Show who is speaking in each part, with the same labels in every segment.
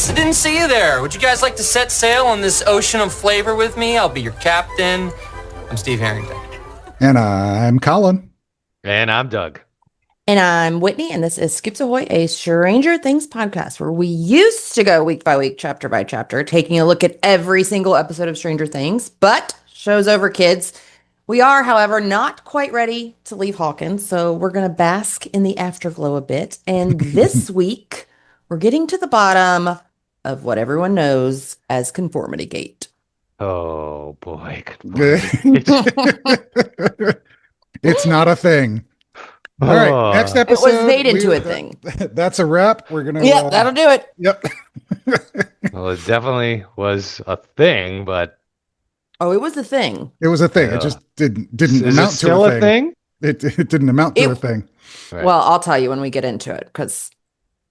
Speaker 1: I didn't see you there. Would you guys like to set sail on this ocean of flavor with me? I'll be your captain. I'm Steve Harrington.
Speaker 2: And I'm Collin.
Speaker 3: And I'm Doug.
Speaker 4: And I'm Whitney, and this is Scoops Ahoy, a Stranger Things podcast where we used to go week by week, chapter by chapter, taking a look at every single episode of Stranger Things, but show's over, kids. We are, however, not quite ready to leave Hawkins, so we're going to bask in the afterglow a bit. And this week, we're getting to the bottom of what everyone knows as Conformity Gate.
Speaker 3: Oh, boy.
Speaker 2: It's not a thing. All right, next episode.
Speaker 4: It was made into a thing.
Speaker 2: That's a wrap. We're going to...
Speaker 4: Yeah, that'll do it.
Speaker 2: Yep.
Speaker 3: Well, it definitely was a thing, but...
Speaker 4: Oh, it was a thing.
Speaker 2: It was a thing. It just didn't
Speaker 3: Is
Speaker 2: amount
Speaker 3: it still
Speaker 2: to a thing. It didn't amount to a thing.
Speaker 3: Right.
Speaker 4: Well, I'll tell you when we get into it, because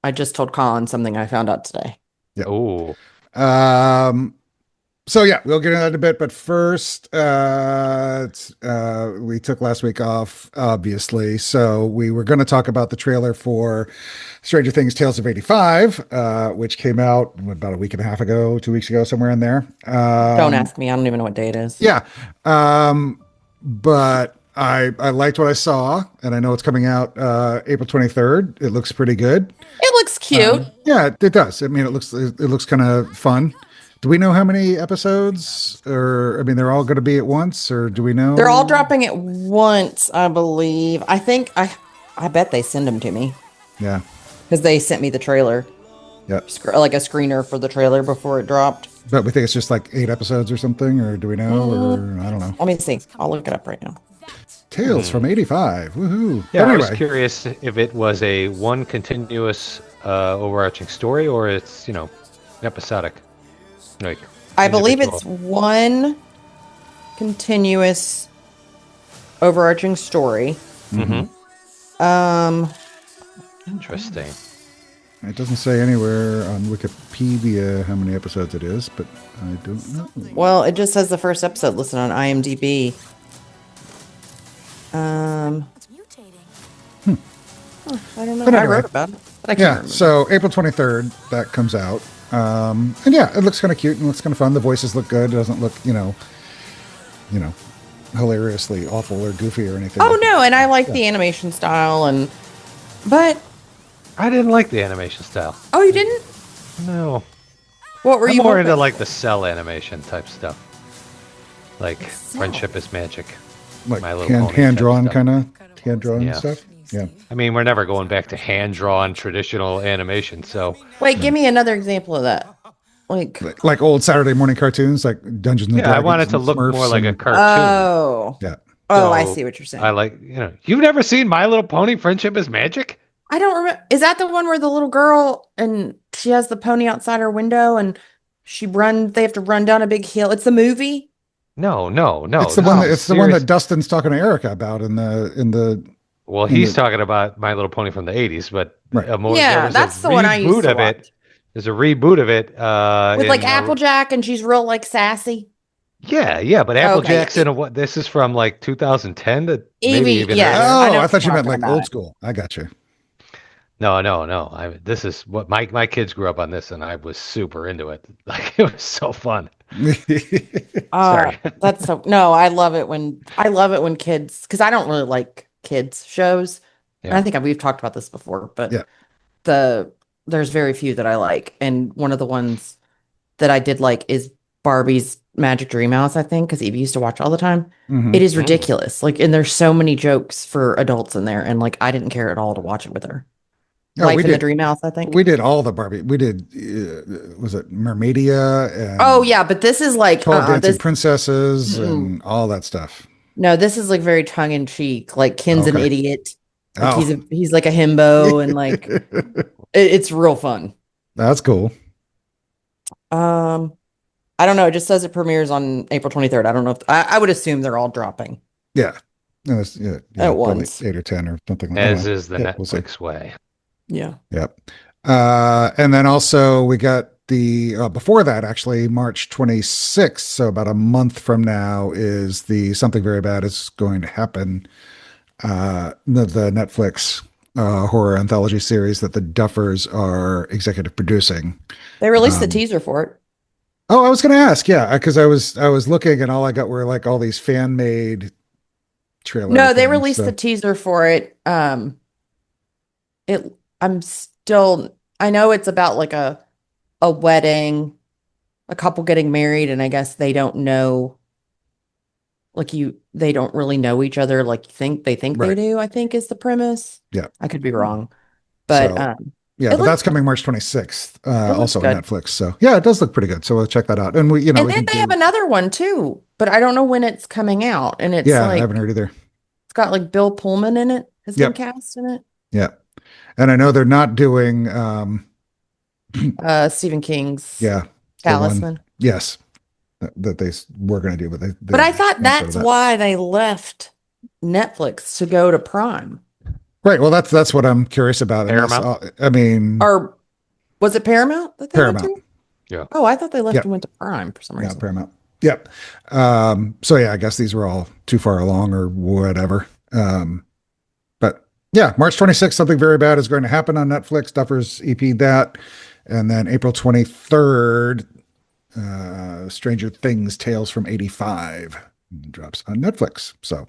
Speaker 4: I just told Collin something I found out today.
Speaker 2: Yeah.
Speaker 3: Oh.
Speaker 2: So yeah, we'll get into that a bit, but first, we took last week off, obviously. So we were going to talk about the trailer for Stranger Things Tales of 85, which came out about a week and a half ago, 2 weeks ago, somewhere in there.
Speaker 4: Don't ask me. I don't even know what day it is.
Speaker 2: Yeah. But I liked what I saw, and I know it's coming out April 23rd. It looks pretty good.
Speaker 4: It looks cute.
Speaker 2: Yeah, it does. I mean, it looks kind of fun. Do we know how many episodes? Or, I mean, they're all going to be at once, or do we know?
Speaker 4: They're all dropping at once, I believe. I think, I bet they send them to me.
Speaker 2: Yeah.
Speaker 4: Because they sent me the trailer.
Speaker 2: Yeah.
Speaker 4: Like a screener for the trailer before it dropped.
Speaker 2: But we think it's just like 8 episodes or something, or do we know? Or I don't know.
Speaker 4: Let me see. I'll look it up right now.
Speaker 2: Tales from 85. Woohoo.
Speaker 3: Yeah,
Speaker 2: anyway.
Speaker 3: I was curious if it was a one continuous overarching story or it's, episodic. Like,
Speaker 4: I believe it's one continuous overarching story.
Speaker 3: Mm-hmm. Interesting.
Speaker 2: It doesn't say anywhere on Wikipedia how many episodes it is, but I don't know.
Speaker 4: Well, it just says the first episode listed on IMDb. I don't know.
Speaker 2: But
Speaker 4: I
Speaker 2: anyway,
Speaker 4: wrote about it. But I can't remember.
Speaker 2: So April 23rd, that comes out. And yeah, it looks kind of cute and looks kind of fun. The voices look good. It doesn't look, hilariously awful or goofy or anything.
Speaker 4: Oh no, and I like the animation style but
Speaker 3: I didn't like the animation style.
Speaker 4: oh, you didn't?
Speaker 3: No.
Speaker 4: What were
Speaker 3: I'm
Speaker 4: you
Speaker 3: more
Speaker 4: hoping?
Speaker 3: into like the cell animation type stuff. Like Friendship is Magic.
Speaker 2: like
Speaker 3: My Little Pony
Speaker 2: hand-drawn
Speaker 3: type
Speaker 2: kind of hand-drawn
Speaker 3: Yeah.
Speaker 2: stuff. Yeah.
Speaker 3: I mean, we're never going back to hand-drawn traditional animation, so...
Speaker 4: Wait, give me another example of that.
Speaker 2: Like old Saturday morning cartoons, like Dungeons and
Speaker 3: Yeah,
Speaker 2: Dragons.
Speaker 3: I want it to
Speaker 2: and
Speaker 3: look
Speaker 2: Smurfs
Speaker 3: more like a
Speaker 2: and-
Speaker 3: cartoon.
Speaker 4: Oh.
Speaker 2: Yeah.
Speaker 4: Oh, I
Speaker 3: So,
Speaker 4: see what you're saying.
Speaker 3: I like, you've never seen My Little Pony Friendship is Magic?
Speaker 4: I don't remember. Is that the one where the little girl and she has the pony outside her window and they have to run down a big hill? It's the movie?
Speaker 3: No.
Speaker 2: It's the one. The one that Dustin's talking to Erica about in the.
Speaker 3: Well, he's talking about My Little Pony from the 80s, but
Speaker 2: Right.
Speaker 3: there was
Speaker 4: that's
Speaker 3: a
Speaker 4: the one I used
Speaker 3: reboot
Speaker 4: to
Speaker 3: of
Speaker 4: watch.
Speaker 3: it. There's a reboot of it.
Speaker 4: With like Applejack and she's real like sassy.
Speaker 3: Yeah, but Applejack's
Speaker 4: Okay.
Speaker 3: in what? This is from like 2010 to maybe
Speaker 4: Evie,
Speaker 3: even
Speaker 4: yeah.
Speaker 3: earlier.
Speaker 2: Oh,
Speaker 4: I know
Speaker 2: I
Speaker 4: what
Speaker 2: thought you
Speaker 4: you're
Speaker 2: meant like
Speaker 4: talking
Speaker 2: old
Speaker 4: about.
Speaker 2: school. I got you.
Speaker 3: No. This is what my kids grew up on this, and I was super into it. Like it was so fun. Sorry.
Speaker 4: That's so no, I love it when kids, because I don't really like kids shows. And I think we've talked about this before, but
Speaker 2: Yeah.
Speaker 4: there's very few that I like. And one of the ones that I did like is Barbie's Magic Dream House, I think, because Evie used to watch all the time.
Speaker 2: Mhm.
Speaker 4: It is ridiculous. Like, and there's so many jokes for adults in there, and like I didn't care at all to watch it with her.
Speaker 2: No,
Speaker 4: Life
Speaker 2: we
Speaker 4: in the
Speaker 2: did.
Speaker 4: Dream House, I think.
Speaker 2: We did all the Barbie. We did. Was it Mermaidia? And
Speaker 4: Oh yeah, but this is like
Speaker 2: 12 Dancing
Speaker 4: this.
Speaker 2: Princesses and all that stuff.
Speaker 4: No, this is like very tongue in cheek. Like Ken's an
Speaker 2: Okay.
Speaker 4: idiot. Like
Speaker 2: Oh.
Speaker 4: he's like a himbo, and like it's real fun.
Speaker 2: That's cool.
Speaker 4: I don't know. It just says it premieres on April 23rd. I don't know if I would assume they're all dropping.
Speaker 2: Yeah. No, it's- yeah,
Speaker 4: At
Speaker 2: probably
Speaker 4: once.
Speaker 2: 8 or 10 or something like
Speaker 3: As
Speaker 2: that.
Speaker 3: is the
Speaker 2: Yeah, we'll see.
Speaker 3: Netflix way.
Speaker 4: Yeah.
Speaker 2: Yep. And then also we got the before that, actually, March 26th, so about a month from now, is the Something Very Bad is Going to Happen, the Netflix horror anthology series that the Duffers are executive producing.
Speaker 4: They released the teaser for it.
Speaker 2: Oh, I was going to ask, yeah, because I was looking and all I got were like all these fan made trailer.
Speaker 4: No, they
Speaker 2: things,
Speaker 4: released
Speaker 2: so-
Speaker 4: the teaser for it. I know it's about like a wedding, a couple getting married, and I guess they don't know, they don't really know each other like they think they
Speaker 2: Right.
Speaker 4: do, I think is the premise.
Speaker 2: Yeah.
Speaker 4: I could be wrong. But
Speaker 2: So, yeah,
Speaker 4: it
Speaker 2: but that's
Speaker 4: looks-
Speaker 2: coming March 26th,
Speaker 4: looks
Speaker 2: also on
Speaker 4: good.
Speaker 2: Netflix. So yeah, it does look pretty good. So we'll check that out. And we,
Speaker 4: and
Speaker 2: we
Speaker 4: then
Speaker 2: can
Speaker 4: they have another one too, but I don't know when it's coming out. And it's
Speaker 2: yeah, I
Speaker 4: like
Speaker 2: haven't heard either.
Speaker 4: it's got like Bill Pullman in it, has been
Speaker 2: Yep.
Speaker 4: cast in it.
Speaker 2: Yeah. And I know they're not doing,
Speaker 4: Stephen King's
Speaker 2: yeah, the one-
Speaker 4: Talisman.
Speaker 2: yes, that they were going to do, but they
Speaker 4: But I thought
Speaker 2: canceled
Speaker 4: that's
Speaker 2: that.
Speaker 4: why they left Netflix to go to Prime.
Speaker 2: Right. Well, that's what I'm curious about. And that's,
Speaker 3: Paramount?
Speaker 2: I mean,
Speaker 4: Or was it Paramount that they went
Speaker 2: Paramount.
Speaker 4: to?
Speaker 3: Yeah.
Speaker 4: Oh, I thought they left
Speaker 2: Yep.
Speaker 4: and went to Prime for some
Speaker 2: yeah,
Speaker 4: reason.
Speaker 2: Paramount. Yep. So yeah, I guess these were all too far along or whatever. But yeah, March 26th, something very bad is going to happen on Netflix. Duffers EP'd that. And then April 23rd, Stranger Things Tales from 85 drops on Netflix. So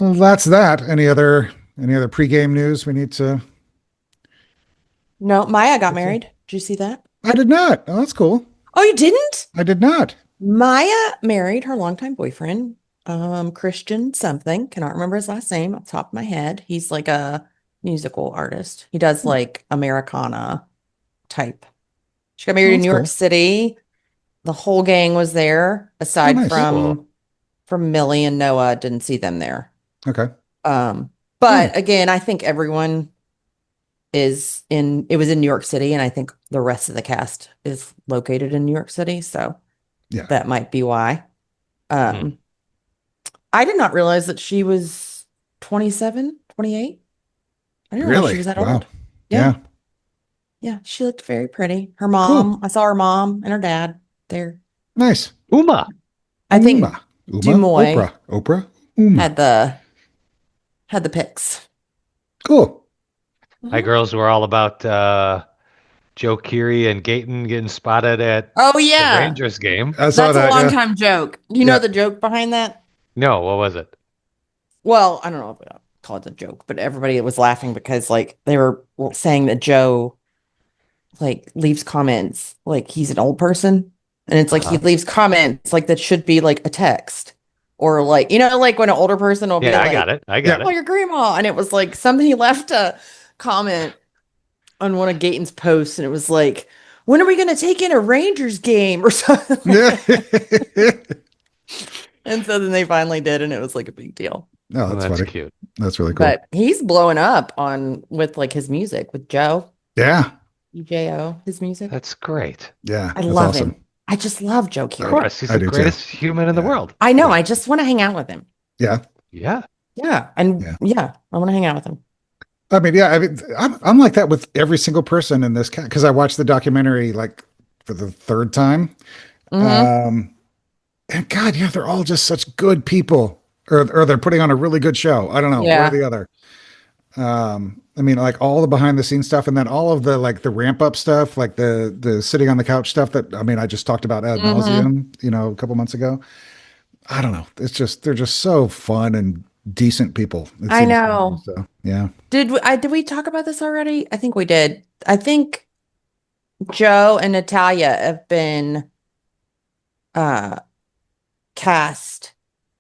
Speaker 2: well, that's that. Any other pregame news we need to?
Speaker 4: No, Maya got married. Did you see that?
Speaker 2: I did not. Oh, that's cool.
Speaker 4: Oh, you didn't?
Speaker 2: I did not.
Speaker 4: Maya married her longtime boyfriend, Christian something. Cannot remember his last name off the top of my head. He's like a musical artist. He does like Americana type. She got married in
Speaker 2: that's
Speaker 4: New York
Speaker 2: cool.
Speaker 4: City. The whole gang was there, aside
Speaker 2: nice.
Speaker 4: from Millie and Noah. Didn't see them there.
Speaker 2: Okay.
Speaker 4: But again, I think everyone it was in New York City, and I think the rest of the cast is located in New York City. So
Speaker 2: Yeah.
Speaker 4: that might be why. I did not realize that she was 27, 28. I didn't realize
Speaker 2: Really?
Speaker 4: she was that
Speaker 2: Wow.
Speaker 4: old.
Speaker 2: Yeah.
Speaker 4: Yeah, she looked very pretty. Her mom, I saw her mom and her dad there.
Speaker 2: Nice.
Speaker 3: Uma.
Speaker 4: I think
Speaker 2: Uma.
Speaker 4: Dumoy
Speaker 2: Oprah. Uma.
Speaker 4: had the pics.
Speaker 2: Cool.
Speaker 3: My girls were all about Joe Keery and Gayton getting spotted at
Speaker 4: Oh
Speaker 3: the
Speaker 4: yeah.
Speaker 3: Rangers game.
Speaker 2: I saw
Speaker 4: That's a
Speaker 2: that.
Speaker 4: long
Speaker 2: yeah.
Speaker 4: time joke. You know
Speaker 2: Yeah.
Speaker 4: the joke behind that?
Speaker 3: No, what was it?
Speaker 4: Well, I don't know if I'll call it a joke, but everybody was laughing because like they were saying that Joe like leaves comments like he's an old person. And it's like he leaves comments like that should be like a text. Or like, like when an older person will be
Speaker 3: Yeah,
Speaker 4: like,
Speaker 3: I got it. I got
Speaker 4: oh,
Speaker 3: it.
Speaker 4: your grandma. And it was like something he left a comment on one of Gayton's posts, and it was like, when are we going to take in a Rangers game or something?
Speaker 2: Yeah.
Speaker 4: And so then they finally did, and it was like a big deal.
Speaker 2: No,
Speaker 3: Oh,
Speaker 2: that's
Speaker 3: that's
Speaker 2: funny.
Speaker 3: cute.
Speaker 2: That's really cool.
Speaker 4: But he's blowing up with like his music with Joe,
Speaker 2: Yeah.
Speaker 4: EJO, his music.
Speaker 3: That's great.
Speaker 2: Yeah.
Speaker 4: I
Speaker 2: that's
Speaker 4: love
Speaker 2: awesome.
Speaker 4: him. I just love Joe
Speaker 3: Of
Speaker 4: Keery.
Speaker 3: course, he's
Speaker 2: I
Speaker 3: the
Speaker 2: do too.
Speaker 3: greatest human in the
Speaker 2: Yeah.
Speaker 3: world.
Speaker 4: I know. I just want to hang out with him.
Speaker 2: Yeah.
Speaker 3: Yeah.
Speaker 4: Yeah. And
Speaker 2: Yeah.
Speaker 4: I want to hang out with him.
Speaker 2: I mean, yeah, I'm like that with every single person in this because I watched the documentary like for the third time.
Speaker 4: Mhm.
Speaker 2: And God, yeah, they're all just such good people, or they're putting on a really good show. I don't know, one
Speaker 4: Yeah.
Speaker 2: or the other. I mean, like all the behind the scenes stuff, and then all of the like the ramp up stuff, like the sitting on the couch stuff that I just talked about ad nauseum, a couple months ago. I don't know. It's just they're just so fun and decent people. it
Speaker 4: I
Speaker 2: seems to
Speaker 4: know.
Speaker 2: me. So yeah.
Speaker 4: Did we talk about this already? I think we did. I think Joe and Natalia have been cast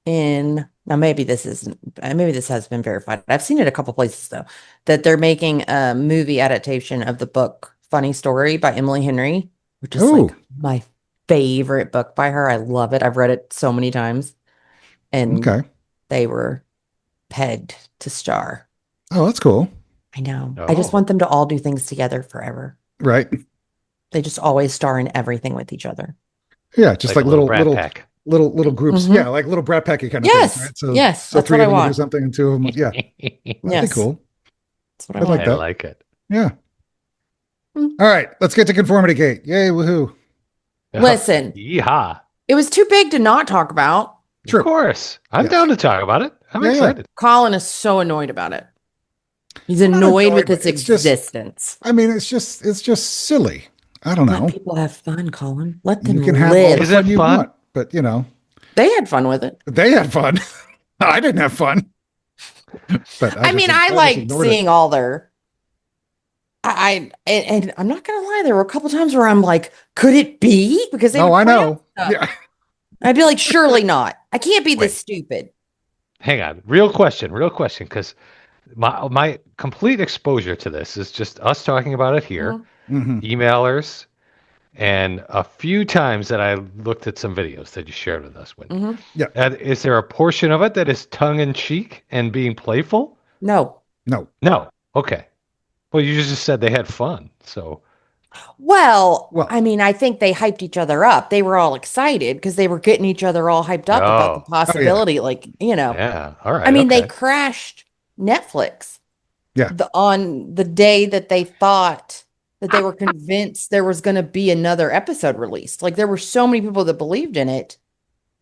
Speaker 4: in, now maybe this has been verified. I've seen it a couple places though, that they're making a movie adaptation of the book Funny Story by Emily Henry, which is
Speaker 2: Ooh.
Speaker 4: like my favorite book by her. I love it. I've read it so many times. And
Speaker 2: Okay.
Speaker 4: they were pegged to star.
Speaker 2: Oh, that's cool.
Speaker 4: I know. I just
Speaker 3: Oh.
Speaker 4: want them to all do things together forever.
Speaker 2: Right.
Speaker 4: They just always star in everything with each other.
Speaker 2: Yeah, just like
Speaker 3: a little
Speaker 2: little
Speaker 3: Brat Pack.
Speaker 2: little groups.
Speaker 4: Mhm.
Speaker 2: Yeah, like little Brat Packy kind of
Speaker 4: Yes.
Speaker 2: things. Right? So,
Speaker 4: Yes,
Speaker 2: So
Speaker 4: that's
Speaker 2: three
Speaker 4: what
Speaker 2: of
Speaker 4: I
Speaker 2: them will do
Speaker 4: want.
Speaker 2: something, and two of them. Yeah, that'd
Speaker 4: Yes.
Speaker 2: be cool.
Speaker 4: That's what I
Speaker 2: I like
Speaker 4: want.
Speaker 3: I
Speaker 2: that.
Speaker 3: like it.
Speaker 2: Yeah.
Speaker 4: Mm.
Speaker 2: All right, let's get to Conformity Gate. Yay, woohoo!
Speaker 4: Listen,
Speaker 3: Yeehaw.
Speaker 4: it was too big to not talk about.
Speaker 2: True.
Speaker 3: Of course. I'm
Speaker 2: Yes.
Speaker 3: down to talk about it. I'm
Speaker 2: Yeah, yeah.
Speaker 3: excited.
Speaker 4: Collin is so annoyed about it. He's
Speaker 2: I'm not
Speaker 4: annoyed
Speaker 2: annoyed,
Speaker 4: with
Speaker 2: but
Speaker 4: its
Speaker 2: it's just,
Speaker 4: existence.
Speaker 2: I mean, it's just silly. I don't
Speaker 4: Let
Speaker 2: know.
Speaker 4: people have fun, Colin. Let
Speaker 2: You
Speaker 4: them
Speaker 2: can have all the
Speaker 3: Is
Speaker 4: live.
Speaker 3: it
Speaker 2: fun you
Speaker 3: fun?
Speaker 2: want, but you know,
Speaker 4: They had fun with it.
Speaker 2: they had fun. I didn't have fun, but
Speaker 4: I mean, I
Speaker 2: I just
Speaker 4: liked
Speaker 2: ignored it.
Speaker 4: seeing all their. And I'm not gonna lie, there were a couple times where I'm like, could it be? Because they
Speaker 2: Oh,
Speaker 4: would
Speaker 2: I
Speaker 4: point out
Speaker 2: know.
Speaker 4: stuff.
Speaker 2: Yeah.
Speaker 4: I'd be like, surely not. I can't be this
Speaker 3: Wait,
Speaker 4: stupid.
Speaker 3: hang on. Real question, because my complete exposure to this is just us talking about it here,
Speaker 4: Mhm,
Speaker 2: Hmm.
Speaker 3: emailers, and a few times that I looked at some videos that you shared with us, Whitney.
Speaker 4: mhm.
Speaker 2: Yeah.
Speaker 3: Is there a portion of it that is tongue in cheek and being playful?
Speaker 4: No.
Speaker 2: No.
Speaker 3: No. Okay. Well, you just said they had fun. So,
Speaker 4: Well,
Speaker 2: Well,
Speaker 4: I mean, I think they hyped each other up. They were all excited because they were getting each other all hyped up about the
Speaker 3: oh,
Speaker 2: oh yeah.
Speaker 4: possibility. Like,
Speaker 3: yeah. All
Speaker 4: I
Speaker 3: right.
Speaker 4: mean, they
Speaker 3: Okay.
Speaker 4: crashed Netflix
Speaker 2: Yeah.
Speaker 4: on the day that they thought that they were convinced there was going to be another episode released. Like, there were so many people that believed in it.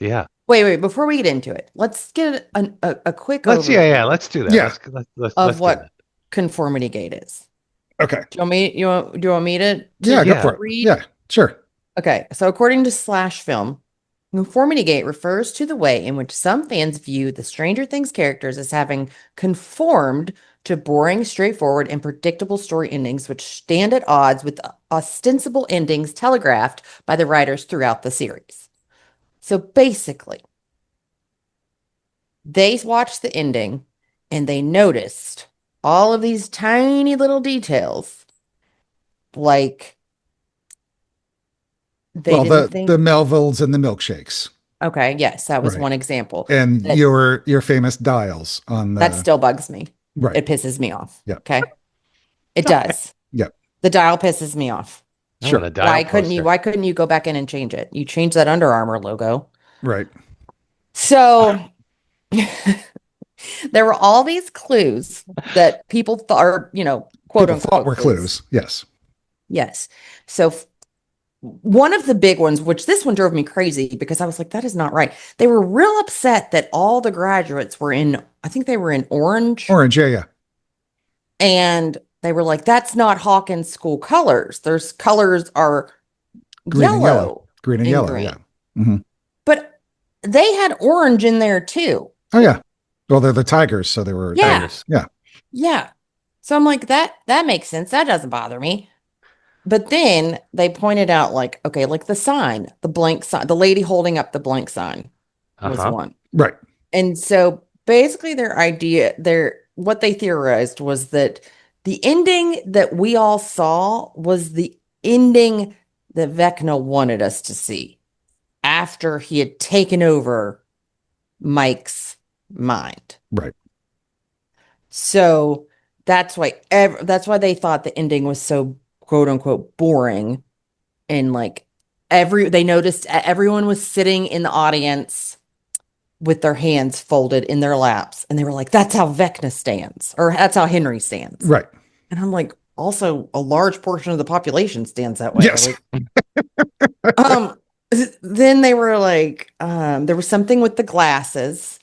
Speaker 3: Yeah.
Speaker 4: Wait, before we get into it, let's get a quick
Speaker 3: Yeah.
Speaker 4: overview
Speaker 3: Let's do that.
Speaker 2: Yeah.
Speaker 4: of
Speaker 3: Let's do
Speaker 4: what
Speaker 3: that.
Speaker 4: Conformity Gate is.
Speaker 2: Okay.
Speaker 4: Do you want me to
Speaker 2: Yeah, go
Speaker 3: Yeah.
Speaker 2: for it.
Speaker 4: read?
Speaker 2: Yeah, sure.
Speaker 4: Okay, so according to Slash Film, Conformity Gate refers to the way in which some fans view the Stranger Things characters as having conformed to boring, straightforward, and predictable story endings, which stand at odds with the ostensible endings telegraphed by the writers throughout the series. So basically, they watched the ending and they noticed all of these tiny little details, like they
Speaker 2: Well,
Speaker 4: didn't
Speaker 2: the
Speaker 4: think,
Speaker 2: Melvilles and the milkshakes,
Speaker 4: okay, yes, that was
Speaker 2: right?
Speaker 4: one example.
Speaker 2: And
Speaker 4: That
Speaker 2: your famous dials on
Speaker 4: that
Speaker 2: the
Speaker 4: still bugs me.
Speaker 2: right.
Speaker 4: It pisses me off.
Speaker 2: Yeah.
Speaker 4: Okay. It does.
Speaker 2: Yeah.
Speaker 4: The dial pisses me off.
Speaker 3: I want
Speaker 2: Sure.
Speaker 3: a dial poster.
Speaker 4: Why couldn't you go back in and change it? You changed that Under Armour logo.
Speaker 2: Right.
Speaker 4: So there were all these clues that people thought, or, quote
Speaker 2: People thought
Speaker 4: unquote
Speaker 2: were clues. Yes.
Speaker 4: Yes. So one of the big ones, which this one drove me crazy because I was like, that is not right. They were real upset that all the graduates were in, I think they were in orange.
Speaker 2: Orange. Yeah. Yeah.
Speaker 4: And they were like, that's not Hawkins school colors. There's colors are
Speaker 2: Green and yellow.
Speaker 4: yellow
Speaker 2: Green and yellow.
Speaker 4: green.
Speaker 2: Yeah. Hmm.
Speaker 4: But they had orange in there too.
Speaker 2: Oh yeah. Well, they're the tigers, so they were.
Speaker 4: Yeah.
Speaker 3: Tigers.
Speaker 2: Yeah.
Speaker 4: Yeah. So I'm like, that makes sense. That doesn't bother me. But then they pointed out, like, okay, like the sign, the blank sign, the lady holding up the blank sign was
Speaker 3: Uh-huh.
Speaker 4: one.
Speaker 2: Right.
Speaker 4: And so basically what they theorized was that the ending that we all saw was the ending that Vecna wanted us to see after he had taken over Mike's mind.
Speaker 2: Right.
Speaker 4: So that's why they thought the ending was so quote unquote boring, and like they noticed everyone was sitting in the audience with their hands folded in their laps, and they were like, that's how Vecna stands, or that's how Henry stands.
Speaker 2: Right.
Speaker 4: And I'm like, also a large portion of the population stands that way.
Speaker 2: Yes.
Speaker 4: Like, then they were like, there was something with the glasses.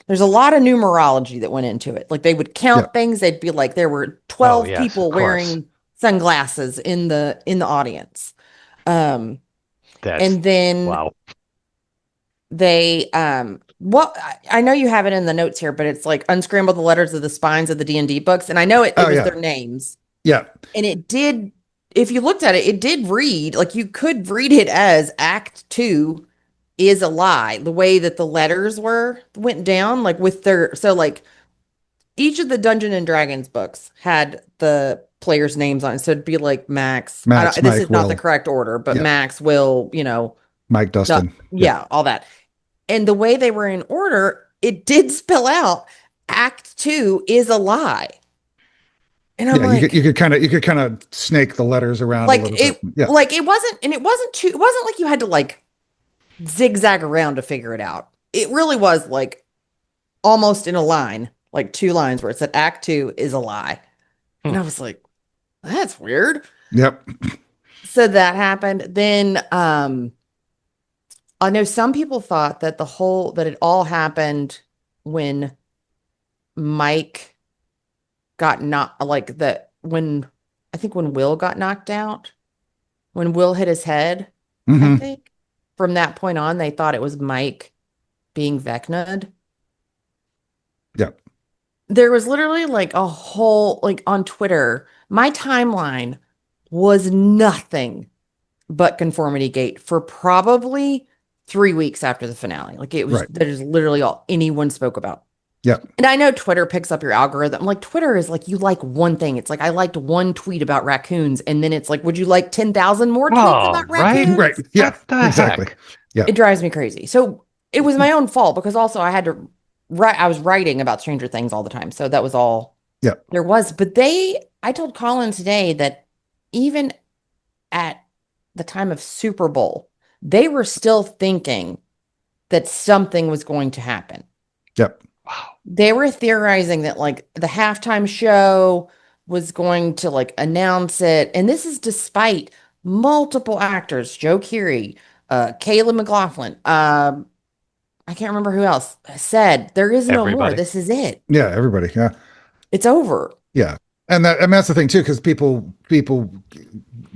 Speaker 4: There's a lot of numerology that went into it. Like they would count
Speaker 2: Yeah.
Speaker 4: things. They'd be like, there were 12
Speaker 3: yes,
Speaker 4: people
Speaker 3: of course.
Speaker 4: wearing sunglasses in the audience.
Speaker 3: That's
Speaker 4: And then
Speaker 3: wow.
Speaker 4: they I know you have it in the notes here, but it's like unscramble the letters of the spines of the D&D books. And I know it
Speaker 2: Oh,
Speaker 4: was
Speaker 2: yeah.
Speaker 4: their names.
Speaker 2: Yeah.
Speaker 4: And it did, if you looked at it, it did read, like you could read it as Act 2 is a lie. The way that the letters went down, like with so like each of the Dungeon and Dragons books had the players' names on it. So it'd be like Max.
Speaker 2: Max,
Speaker 4: this
Speaker 2: Mike,
Speaker 4: is not the
Speaker 2: Will.
Speaker 4: correct order, but
Speaker 2: Yeah.
Speaker 4: Max, Will,
Speaker 2: Mike, Dustin.
Speaker 4: yeah, all that. And the way they were in order, it did spell out Act 2 is a lie. And I'm
Speaker 2: Yeah.
Speaker 4: like,
Speaker 2: You could kind of snake the letters around
Speaker 4: like
Speaker 2: a little
Speaker 4: it,
Speaker 2: bit. Yeah.
Speaker 4: like it wasn't like you had to like zigzag around to figure it out. It really was like almost in a line, like two lines where it said Act 2 is a lie. And I was like, that's weird.
Speaker 2: Yep.
Speaker 4: So that happened. Then I know some people thought that it all happened when Mike got not like that when I think when Will got knocked out, when Will hit his head, I
Speaker 2: Mhm.
Speaker 4: think from that point on, they thought it was Mike being Vecna'd.
Speaker 2: Yep.
Speaker 4: There was literally like a whole, like on Twitter, my timeline was nothing but Conformity Gate for probably 3 weeks after the finale. Like it was,
Speaker 2: Right.
Speaker 4: that is literally all anyone spoke about.
Speaker 2: Yep.
Speaker 4: And I know Twitter picks up your algorithm. Like Twitter is like, you like one thing. It's like, I liked one tweet about raccoons. And then it's like, would you like 10,000 more tweets
Speaker 3: Oh,
Speaker 4: about
Speaker 3: right.
Speaker 2: Right.
Speaker 4: raccoons?
Speaker 2: Yeah.
Speaker 3: What the
Speaker 2: Exactly.
Speaker 3: heck?
Speaker 2: Yeah.
Speaker 4: It drives me crazy. So it was my own fault because also I had to write, I was writing about Stranger Things all the time. So that was all
Speaker 2: Yep.
Speaker 4: there was. But I told Colin today that even at the time of Super Bowl, they were still thinking that something was going to happen.
Speaker 2: Yep.
Speaker 3: Wow.
Speaker 4: They were theorizing that like the halftime show was going to like announce it. And this is despite multiple actors, Joe Keery, Caleb McLaughlin, I can't remember who else said, there is no more.
Speaker 3: Everybody.
Speaker 4: This is it.
Speaker 2: Yeah. Everybody. Yeah.
Speaker 4: It's over.
Speaker 2: Yeah. And that's the thing too, because people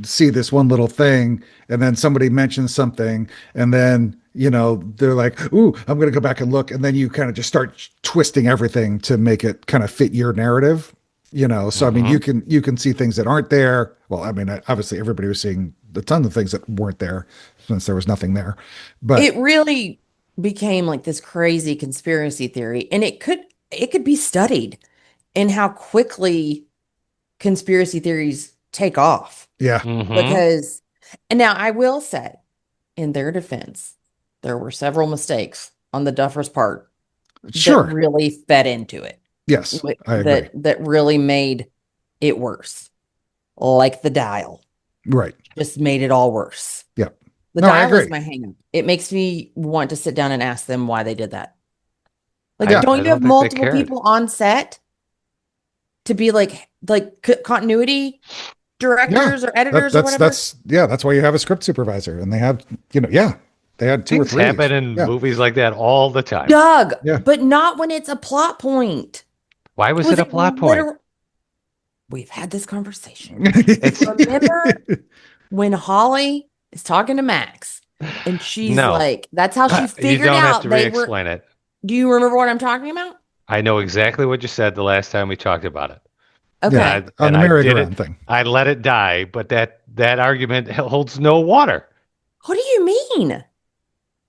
Speaker 2: see this one little thing and then somebody mentions something and then, they're like, ooh, I'm going to go back and look. And then you kind of just start twisting everything to make it kind of fit your narrative, So, I mean, you can see things that aren't there. Well, I mean, obviously everybody was seeing a ton of things that weren't there since there was nothing there, but
Speaker 4: It really became like this crazy conspiracy theory. And it could be studied in how quickly conspiracy theories take off.
Speaker 2: yeah,
Speaker 3: Mm-hmm.
Speaker 4: Because, and now I will say, in their defense, there were several mistakes on the Duffer's part
Speaker 2: sure.
Speaker 4: that really fed into it.
Speaker 2: Yes, I agree.
Speaker 4: That really made it worse. Like the dial
Speaker 2: Right.
Speaker 4: just made it all worse.
Speaker 2: Yep.
Speaker 4: The
Speaker 2: No, I
Speaker 4: dial is
Speaker 2: agree.
Speaker 4: my hang up. It makes me want to sit down and ask them why they did that. Like,
Speaker 3: I
Speaker 4: don't you
Speaker 3: don't
Speaker 4: have
Speaker 3: think they
Speaker 4: multiple
Speaker 3: cared.
Speaker 4: people on set to be like continuity directors or editors or whatever?
Speaker 2: That's why you have a script supervisor and they have, they had two or
Speaker 3: Things
Speaker 2: three.
Speaker 3: happen in
Speaker 2: Yeah.
Speaker 3: movies like that all the time.
Speaker 4: Doug,
Speaker 2: Yeah.
Speaker 4: but not when it's a plot point.
Speaker 3: Why was it a plot point?
Speaker 4: We've had this conversation.
Speaker 3: It's
Speaker 4: Remember when Holly is talking to Max and she's
Speaker 3: No.
Speaker 4: like, that's how she
Speaker 3: you
Speaker 4: figured
Speaker 3: don't have
Speaker 4: out
Speaker 3: to
Speaker 4: they were.
Speaker 3: re-explain it.
Speaker 4: Do you remember what I'm talking about?
Speaker 3: I know exactly what you said the last time we talked about it.
Speaker 4: Okay.
Speaker 2: Yeah. On the
Speaker 3: I did
Speaker 2: merry-go-round
Speaker 3: it.
Speaker 2: thing.
Speaker 3: I let it die, but that argument holds no water.
Speaker 4: What do you mean?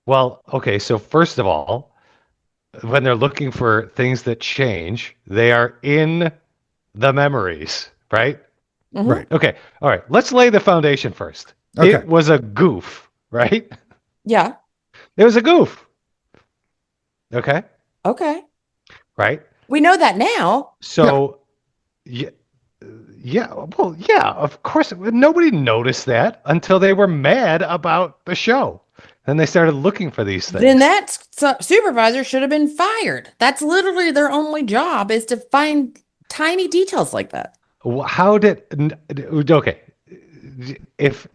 Speaker 3: Well, okay, so first of all, when they're looking for things that change, they are in the memories, right?
Speaker 4: Mhm.
Speaker 2: Right.
Speaker 3: Okay, all right, let's lay the foundation first.
Speaker 2: Okay.
Speaker 3: It was a goof, right?
Speaker 4: Yeah.
Speaker 3: It was a goof. Okay,
Speaker 4: Okay.
Speaker 3: right?
Speaker 4: We know that now.
Speaker 3: So, yeah, well, yeah, of course. Nobody noticed that until they were mad about the show. Then they started looking for these things.
Speaker 4: Then that supervisor should have been fired. That's literally their only job is to find tiny details like that.
Speaker 3: How did okay?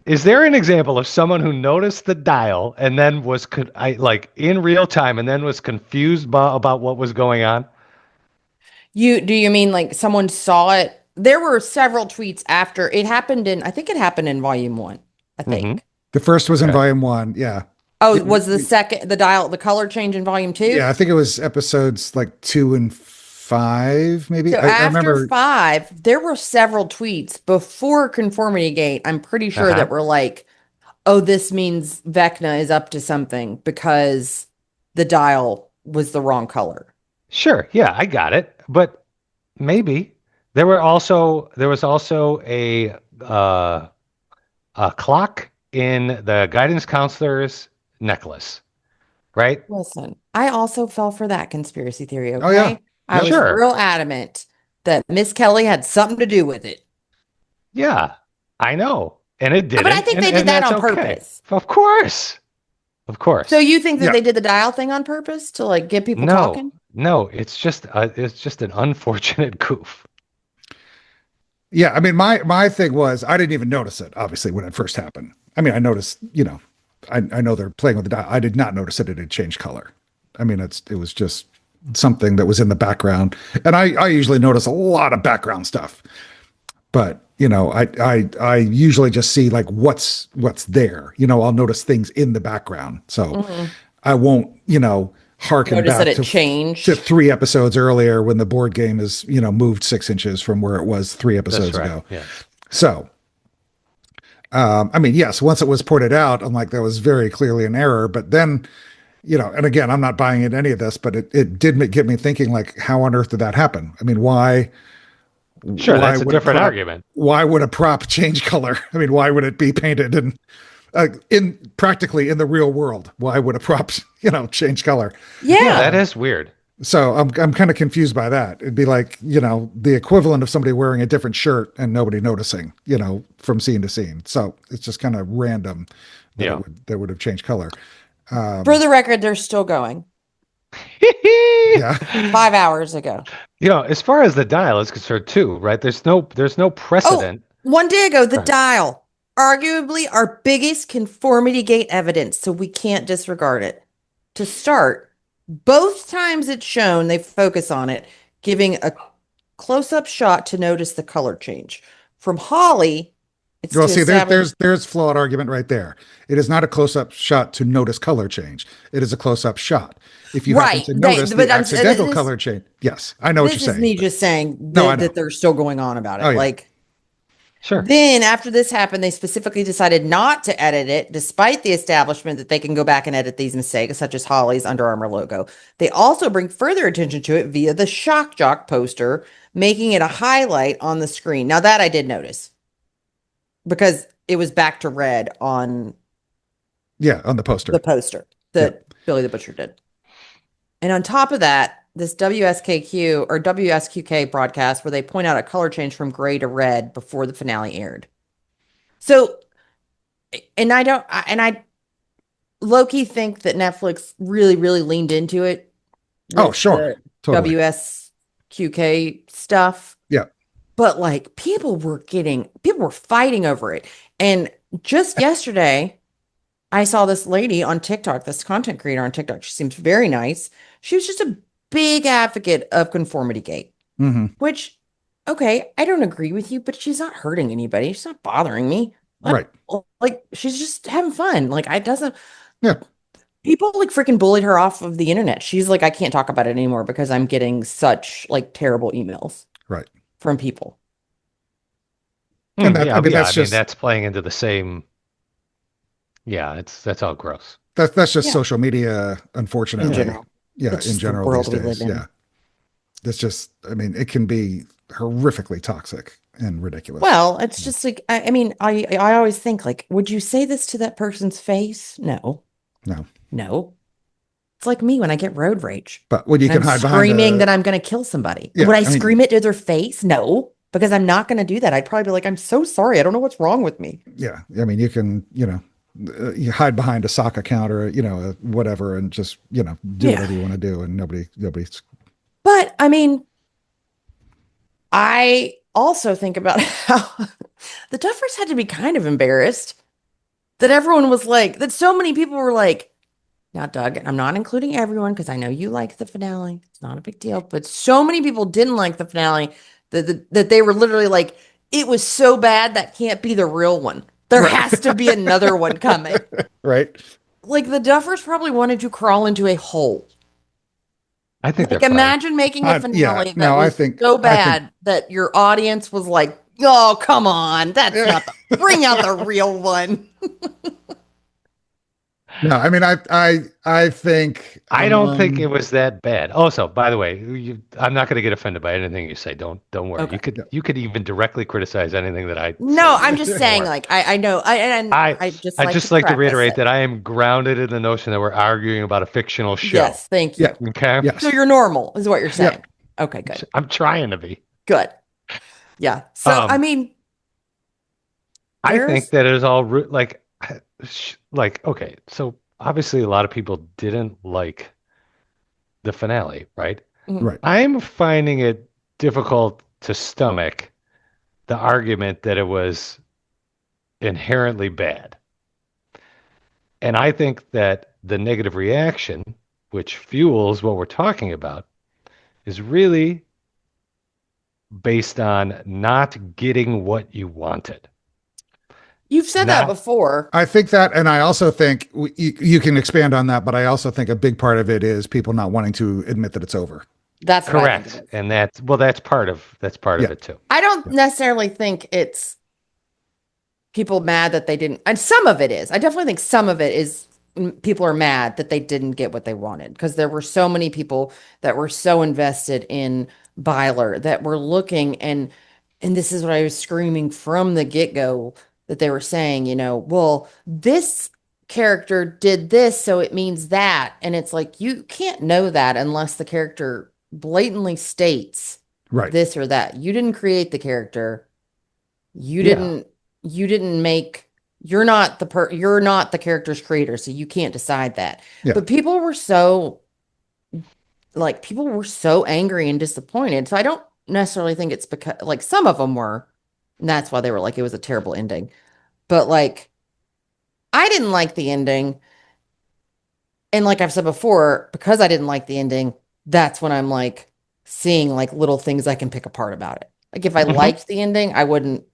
Speaker 3: Is there an example of someone who noticed the dial and then was like in real time and then was confused about what was going on?
Speaker 4: Do you mean like someone saw it? There were several tweets after it happened I think it happened in volume 1, I think.
Speaker 3: Mhm.
Speaker 2: The first was in
Speaker 3: Okay.
Speaker 2: volume 1. Yeah.
Speaker 4: Oh, was the color change in volume 2?
Speaker 2: Yeah. I think it was episodes like 2 and 5, maybe.
Speaker 4: So
Speaker 2: I
Speaker 4: after
Speaker 2: remember.
Speaker 4: 5, there were several tweets before Conformity Gate. I'm pretty sure that were like, oh, this means Vecna is up to something because the dial was the wrong color.
Speaker 3: Sure, yeah, I got it, but maybe there was also a clock in the guidance counselor's necklace, right?
Speaker 4: Listen, I also fell for that conspiracy theory. Okay.
Speaker 2: Oh, yeah.
Speaker 4: I was
Speaker 3: Sure.
Speaker 4: real adamant that Miss Kelly had something to do with it.
Speaker 3: Yeah, I know, and it did.
Speaker 4: But I think they did that on purpose.
Speaker 3: Of course, of course.
Speaker 4: So you think that
Speaker 2: Yeah.
Speaker 4: they did the dial thing on purpose to like get people talking?
Speaker 3: No, it's just an unfortunate goof.
Speaker 2: Yeah. I mean, my thing was I didn't even notice it, obviously, when it first happened. I mean, I noticed, I know they're playing with the dial. I did not notice that it had changed color. I mean, it was just, something that was in the background. And I usually notice a lot of background stuff, but I usually just see like what's there. I'll notice things in the background. So I won't, harken
Speaker 4: Notice that
Speaker 2: back
Speaker 4: it
Speaker 2: to
Speaker 4: changed.
Speaker 2: 3 episodes earlier when the board game is, moved 6 inches from where it was 3 episodes ago.
Speaker 3: Yeah.
Speaker 2: So, I mean, yes, once it was pointed out, I'm like, that was very clearly an error. But then, and again, I'm not buying into any of this, but it did get me thinking, like, how on earth did that happen? I mean, why?
Speaker 3: Sure,
Speaker 2: why
Speaker 3: that's a
Speaker 2: would
Speaker 3: different
Speaker 2: prop,
Speaker 3: argument.
Speaker 2: Why would a prop change color? I mean, why would it be painted in practically in the real world? Why would a prop, change color?
Speaker 4: Yeah.
Speaker 3: That is weird.
Speaker 2: So I'm kind of confused by that. It'd be like, the equivalent of somebody wearing a different shirt and nobody noticing, from scene to scene. So it's just kind of random that that would have changed color.
Speaker 4: For the record, they're still going.
Speaker 2: Yeah.
Speaker 4: 5 hours ago.
Speaker 3: As far as the dial is concerned too, right? There's no precedent.
Speaker 4: One day ago, the dial, arguably our biggest conformity gate evidence, so we can't disregard it. To start, both times it's shown, they focus on it, giving a close-up shot to notice the color change. From Holly, it's
Speaker 2: well, see, there's flawed argument right there. It is not a close-up shot to notice color change. It is a close-up shot. If you happen to notice the accidental color change, yes, I know what you're saying.
Speaker 4: This is me just saying that they're still going on about it.
Speaker 2: Oh, yeah.
Speaker 4: Like,
Speaker 3: sure.
Speaker 4: Then after this happened, they specifically decided not to edit it, despite the establishment that they can go back and edit these mistakes, such as Holly's Under Armour logo. They also bring further attention to it via the Shock Jock poster, making it a highlight on the screen. Now that I did notice, because it was back to red on
Speaker 2: the poster.
Speaker 4: The poster that Billy the Butcher did. And on top of that, this WSKQ or WSQK broadcast where they point out a color change from gray to red before the finale aired. So, and I low-key think that Netflix really, really leaned into it.
Speaker 2: Oh, sure. Totally.
Speaker 4: WSQK stuff.
Speaker 2: Yeah.
Speaker 4: But like people were fighting over it. And just yesterday, I saw this lady on TikTok, this content creator on TikTok. She seems very nice. She was just a big advocate of Conformity Gate, which, okay, I don't agree with you, but she's not hurting anybody. She's not bothering me.
Speaker 2: Right.
Speaker 4: Like, she's just having fun. Like,
Speaker 2: yeah.
Speaker 4: People like freaking bullied her off of the internet. She's like, I can't talk about it anymore because I'm getting such like terrible emails.
Speaker 2: Right.
Speaker 4: From people.
Speaker 2: And that's
Speaker 3: playing into the same. Yeah, that's all gross.
Speaker 2: That's just social media, unfortunately.
Speaker 4: In general.
Speaker 2: Yeah, in general these days. Yeah. That's just, I mean, it can be horrifically toxic and ridiculous.
Speaker 4: Well, it's just like, I mean, I always think like, would you say this to that person's face? No. It's like me when I get road rage.
Speaker 2: But when you can hide behind
Speaker 4: screaming that I'm going to kill somebody.
Speaker 2: Yeah,
Speaker 4: would I scream it to their face? No, because I'm not going to do that. I'd probably be like, I'm so sorry. I don't know what's wrong with me.
Speaker 2: Yeah. I mean, you can, you hide behind a sock account or, whatever, and just, do whatever you want to do. And nobody's.
Speaker 4: But I mean, I also think about how the Duffers had to be kind of embarrassed that everyone was like, that so many people were like, now, Doug, I'm not including everyone because I know you like the finale. It's not a big deal. But so many people didn't like the finale that they were literally like, it was so bad that can't be the real one. There has to be another one coming.
Speaker 2: Right.
Speaker 4: Like the Duffers probably wanted to crawl into a hole.
Speaker 3: I think
Speaker 4: like imagine making a finale that was so bad that your audience was like, oh, come on. That's not bring out the real one.
Speaker 2: No, I mean, I think
Speaker 3: I don't think it was that bad. Also, by the way, I'm not going to get offended by anything you say. Don't worry. Okay. You could even directly criticize anything that I.
Speaker 4: No, I'm just saying. Like I know. I just
Speaker 3: like to reiterate that I am grounded in the notion that we're arguing about a fictional show.
Speaker 4: Yes, thank you.
Speaker 2: Yeah.
Speaker 3: Okay.
Speaker 2: Yes.
Speaker 4: So you're normal, is what you're saying. Yeah. Okay, good.
Speaker 3: I'm trying to be
Speaker 4: good. Yeah. So I mean,
Speaker 3: I think that is all like, okay, so obviously a lot of people didn't like the finale, right?
Speaker 2: Right.
Speaker 3: I'm finding it difficult to stomach the argument that it was inherently bad. And I think that the negative reaction, which fuels what we're talking about, is really based on not getting what you wanted.
Speaker 4: You've said that
Speaker 3: Not-
Speaker 4: before.
Speaker 2: I think that, and I also think you can expand on that, but I also think a big part of it is people not wanting to admit that it's over.
Speaker 4: That's what I think
Speaker 3: Correct.
Speaker 4: it is.
Speaker 3: And that's part of
Speaker 2: Yeah.
Speaker 3: it too.
Speaker 4: I don't necessarily think it's people mad that they didn't, and some of it is. I definitely think some of it is people are mad that they didn't get what they wanted because there were so many people that were so invested in Byler that were looking and this is what I was screaming from the get-go that they were saying, well, this character did this, so it means that. And it's like you can't know that unless the character blatantly states
Speaker 2: Right.
Speaker 4: this or that. You didn't create the character. You
Speaker 3: Yeah.
Speaker 4: didn't make you're not the character's creator, so you can't decide that.
Speaker 2: Yeah.
Speaker 4: But people were so angry and disappointed. So I don't necessarily think it's because like some of them were, and that's why they were like it was a terrible ending. But like I didn't like the ending. And like I've said before, because I didn't like the ending, that's when I'm like seeing like little things I can pick apart about it. Like if I
Speaker 3: Mhm.
Speaker 4: liked the ending, I wouldn't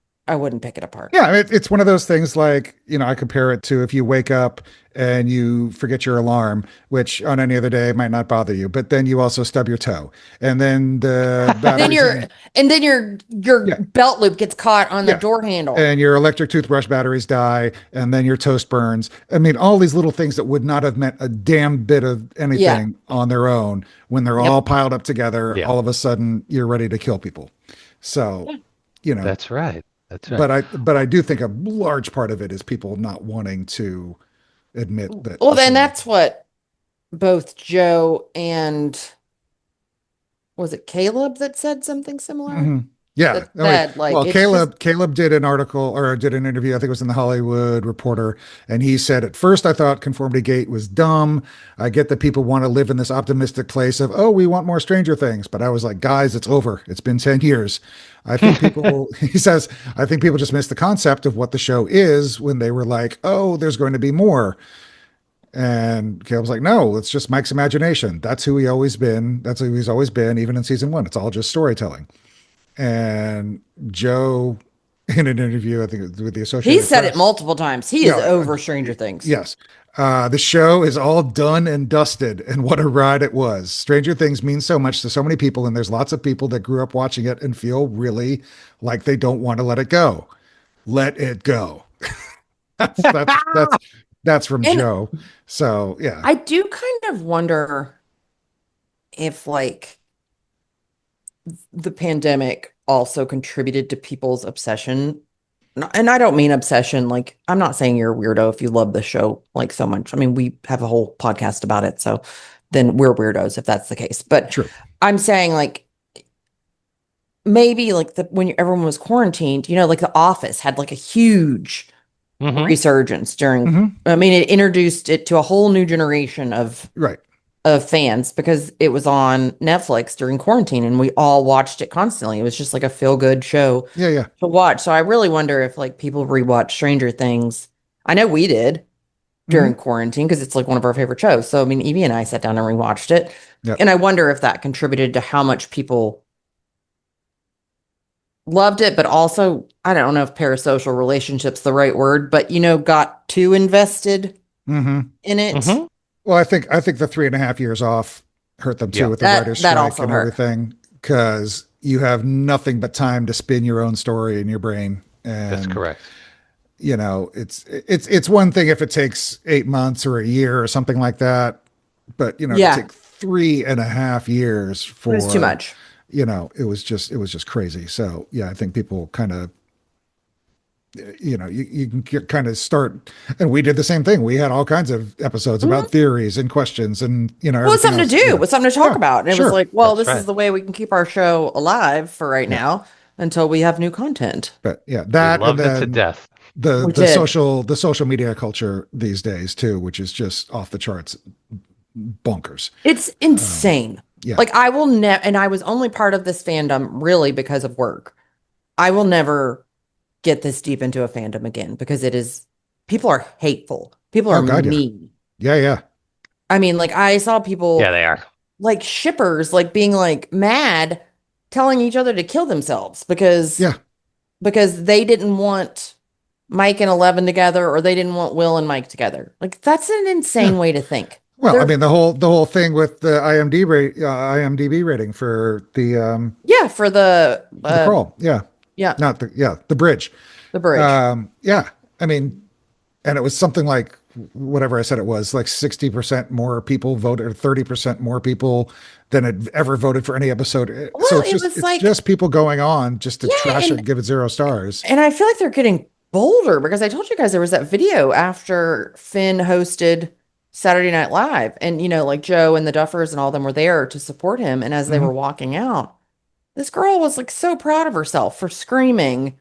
Speaker 4: pick it apart.
Speaker 2: Yeah, it's one of those things like, I compare it to if you wake up and you forget your alarm, which on any other day might not bother you, but then you also stub your toe. And then the
Speaker 4: Then
Speaker 2: batteries
Speaker 4: your
Speaker 2: Yeah.
Speaker 4: belt loop gets caught on the
Speaker 2: Yeah.
Speaker 4: door handle.
Speaker 2: and your electric toothbrush batteries die, and then your toast burns. I mean, all these little things that would not have meant a damn bit of anything on their own, when they're
Speaker 4: Yep.
Speaker 2: all piled up together,
Speaker 3: Yeah.
Speaker 2: all of a sudden you're ready to kill people. So,
Speaker 3: That's right. That's right.
Speaker 2: but I do think a large part of it is people not wanting to admit that.
Speaker 4: Well,
Speaker 2: this
Speaker 4: then
Speaker 2: is-
Speaker 4: that's what both Joe and was it Caleb that said something similar?
Speaker 2: Mhm. Yeah.
Speaker 4: That
Speaker 2: I mean,
Speaker 4: said, like,
Speaker 2: well,
Speaker 4: it's
Speaker 2: Caleb did an article or did an interview. I think it was in the Hollywood Reporter, and he said, "At first, I thought Conformity Gate was dumb. I get that people want to live in this optimistic place of, oh, we want more Stranger Things, but I was like, guys, it's over. It's been 10 years. I think people," he says, "I think people just missed the concept of what the show is when they were like, oh, there's going to be more." And Caleb's like, "No, it's just Mike's imagination. That's who he always been. That's who he's always been, even in season one. It's all just storytelling." And Joe, in an interview, I think with the Associated
Speaker 4: he said
Speaker 2: Press,
Speaker 4: it multiple times. He
Speaker 2: Yeah,
Speaker 4: is over Stranger Things.
Speaker 2: yes, the show is all done and dusted, and what a ride it was. Stranger Things means so much to so many people, and there's lots of people that grew up watching it and feel really like they don't want to let it go. Let it go. That's from
Speaker 4: And
Speaker 2: Joe. So yeah,
Speaker 4: I do kind of wonder if like the pandemic also contributed to people's obsession. And I don't mean obsession, like I'm not saying you're a weirdo if you love the show like so much. I mean, we have a whole podcast about it, so then we're weirdos if that's the case. But
Speaker 2: true.
Speaker 4: I'm saying like maybe like when everyone was quarantined, like The Office had like a huge
Speaker 3: Mhm.
Speaker 4: resurgence during.
Speaker 2: Mhm.
Speaker 4: I mean, it introduced it to a whole new generation of
Speaker 2: Right.
Speaker 4: fans because it was on Netflix during quarantine and we all watched it constantly. It was just like a feel good show
Speaker 2: Yeah, yeah.
Speaker 4: to watch. So I really wonder if like people rewatch Stranger Things. I know we did during quarantine because it's like one of our favorite shows. So I mean, Evie and I sat down and rewatched it.
Speaker 2: Yep.
Speaker 4: And I wonder if that contributed to how much people loved it, but also I don't know if parasocial relationship's the right word, but got too invested
Speaker 2: hmm
Speaker 4: in it.
Speaker 3: Mhm.
Speaker 2: Well, I think the 3.5 years off hurt them too
Speaker 3: Yeah.
Speaker 2: with the
Speaker 4: That-
Speaker 2: writer's
Speaker 4: that
Speaker 2: strike
Speaker 4: also
Speaker 2: and
Speaker 4: hurt.
Speaker 2: everything, because you have nothing but time to spin your own story in your brain. And
Speaker 3: That's correct.
Speaker 2: It's one thing if it takes 8 months or a year or something like that, but
Speaker 4: Yeah.
Speaker 2: to take 3.5 years for
Speaker 4: It was too much.
Speaker 2: it was just crazy. So yeah, I think people kind of you can kind of start, and we did the same thing. We had all kinds of episodes about theories and questions, and
Speaker 4: Well, it's something to do. It was something to talk
Speaker 2: Yeah,
Speaker 4: about. And it
Speaker 2: sure.
Speaker 4: was like, well,
Speaker 3: That's
Speaker 4: this
Speaker 3: right.
Speaker 4: is the way we can keep our show alive for right now until we have new content.
Speaker 2: But yeah,
Speaker 3: We
Speaker 2: that
Speaker 3: loved
Speaker 2: and
Speaker 3: it to
Speaker 2: then
Speaker 3: death.
Speaker 2: the
Speaker 4: We
Speaker 2: the
Speaker 4: did.
Speaker 2: social media culture these days too, which is just off the charts, bonkers.
Speaker 4: It's insane.
Speaker 2: yeah.
Speaker 4: Like I will never, and I was only part of this fandom really because of work. I will never get this deep into a fandom again because people are hateful. People
Speaker 2: Oh,
Speaker 4: are
Speaker 2: God, yeah.
Speaker 4: mean.
Speaker 2: Yeah, yeah.
Speaker 4: I mean, like I saw people
Speaker 3: Yeah, they are.
Speaker 4: like shippers, like being like mad, telling each other to kill themselves
Speaker 2: Yeah.
Speaker 4: because they didn't want Mike and Eleven together, or they didn't want Will and Mike together. Like that's an
Speaker 2: Yeah.
Speaker 4: insane way to think.
Speaker 2: Well, I
Speaker 4: They're
Speaker 2: mean, the whole thing with the IMDb rating for
Speaker 4: yeah, for
Speaker 2: the crawl. Yeah.
Speaker 4: yeah,
Speaker 2: Not the bridge.
Speaker 4: the bridge.
Speaker 2: Yeah. I mean, and it was something like whatever I said it was, like 60% more people voted, or 30% more people than had ever voted for any episode. So
Speaker 4: Well, it was
Speaker 2: it's
Speaker 4: like
Speaker 2: just people going on just to
Speaker 4: yeah,
Speaker 2: trash it and give it 0 stars.
Speaker 4: and I feel like they're getting bolder because I told you guys there was that video after Finn hosted Saturday Night Live, and like Joe and the Duffers and all them were there to support him, and as they
Speaker 2: Mhm.
Speaker 4: were walking out, this girl was like so proud of herself for screaming,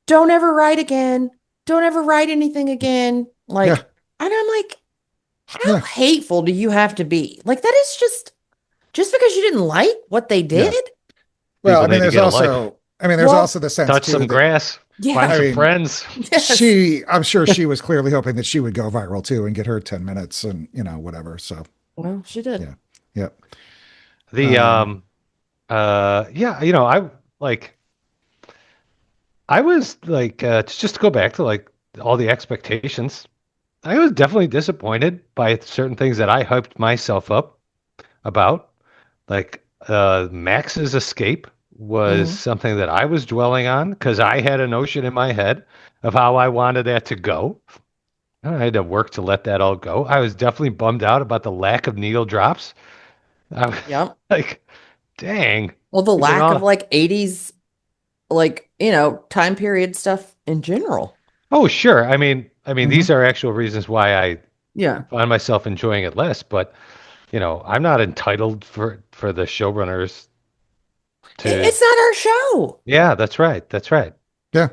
Speaker 4: "Don't ever write again. Don't ever write anything again." Like,
Speaker 2: Yeah.
Speaker 4: and I'm like, how
Speaker 2: Yeah.
Speaker 4: hateful do you have to be? Like that is just because you didn't like what they
Speaker 2: Yeah.
Speaker 4: did?
Speaker 2: Well, I
Speaker 3: People
Speaker 2: mean,
Speaker 3: need to
Speaker 2: there's
Speaker 3: get a life.
Speaker 2: also, I mean, there's
Speaker 4: Well,
Speaker 2: also the sense
Speaker 3: Touch
Speaker 2: too
Speaker 3: some
Speaker 2: that
Speaker 3: grass.
Speaker 4: Yeah.
Speaker 3: Find
Speaker 2: I
Speaker 3: some
Speaker 2: mean,
Speaker 3: friends.
Speaker 4: Yes.
Speaker 2: I'm sure she was clearly hoping that she would go viral too and get her 10 minutes and, whatever. So,
Speaker 4: Well, she did.
Speaker 2: yeah. Yeah.
Speaker 3: The yeah, I was like just to go back to like all the expectations. I was definitely disappointed by certain things that I hyped myself up about. Like Max's escape was
Speaker 4: Mhm.
Speaker 3: something that I was dwelling on because I had a notion in my head of how I wanted that to go. And I had to work to let that all go. I was definitely bummed out about the lack of needle drops. I was
Speaker 4: Yep.
Speaker 3: like, dang.
Speaker 4: Well, the
Speaker 3: We did
Speaker 4: lack of
Speaker 3: all.
Speaker 4: like 80s, like, time period stuff in general.
Speaker 3: Oh, sure. I mean,
Speaker 2: Mhm.
Speaker 3: these are actual reasons why I
Speaker 4: Yeah.
Speaker 3: find myself enjoying it less. But I'm not entitled for the showrunners to.
Speaker 4: It's not our show.
Speaker 3: Yeah, that's right. That's right.
Speaker 2: Yeah.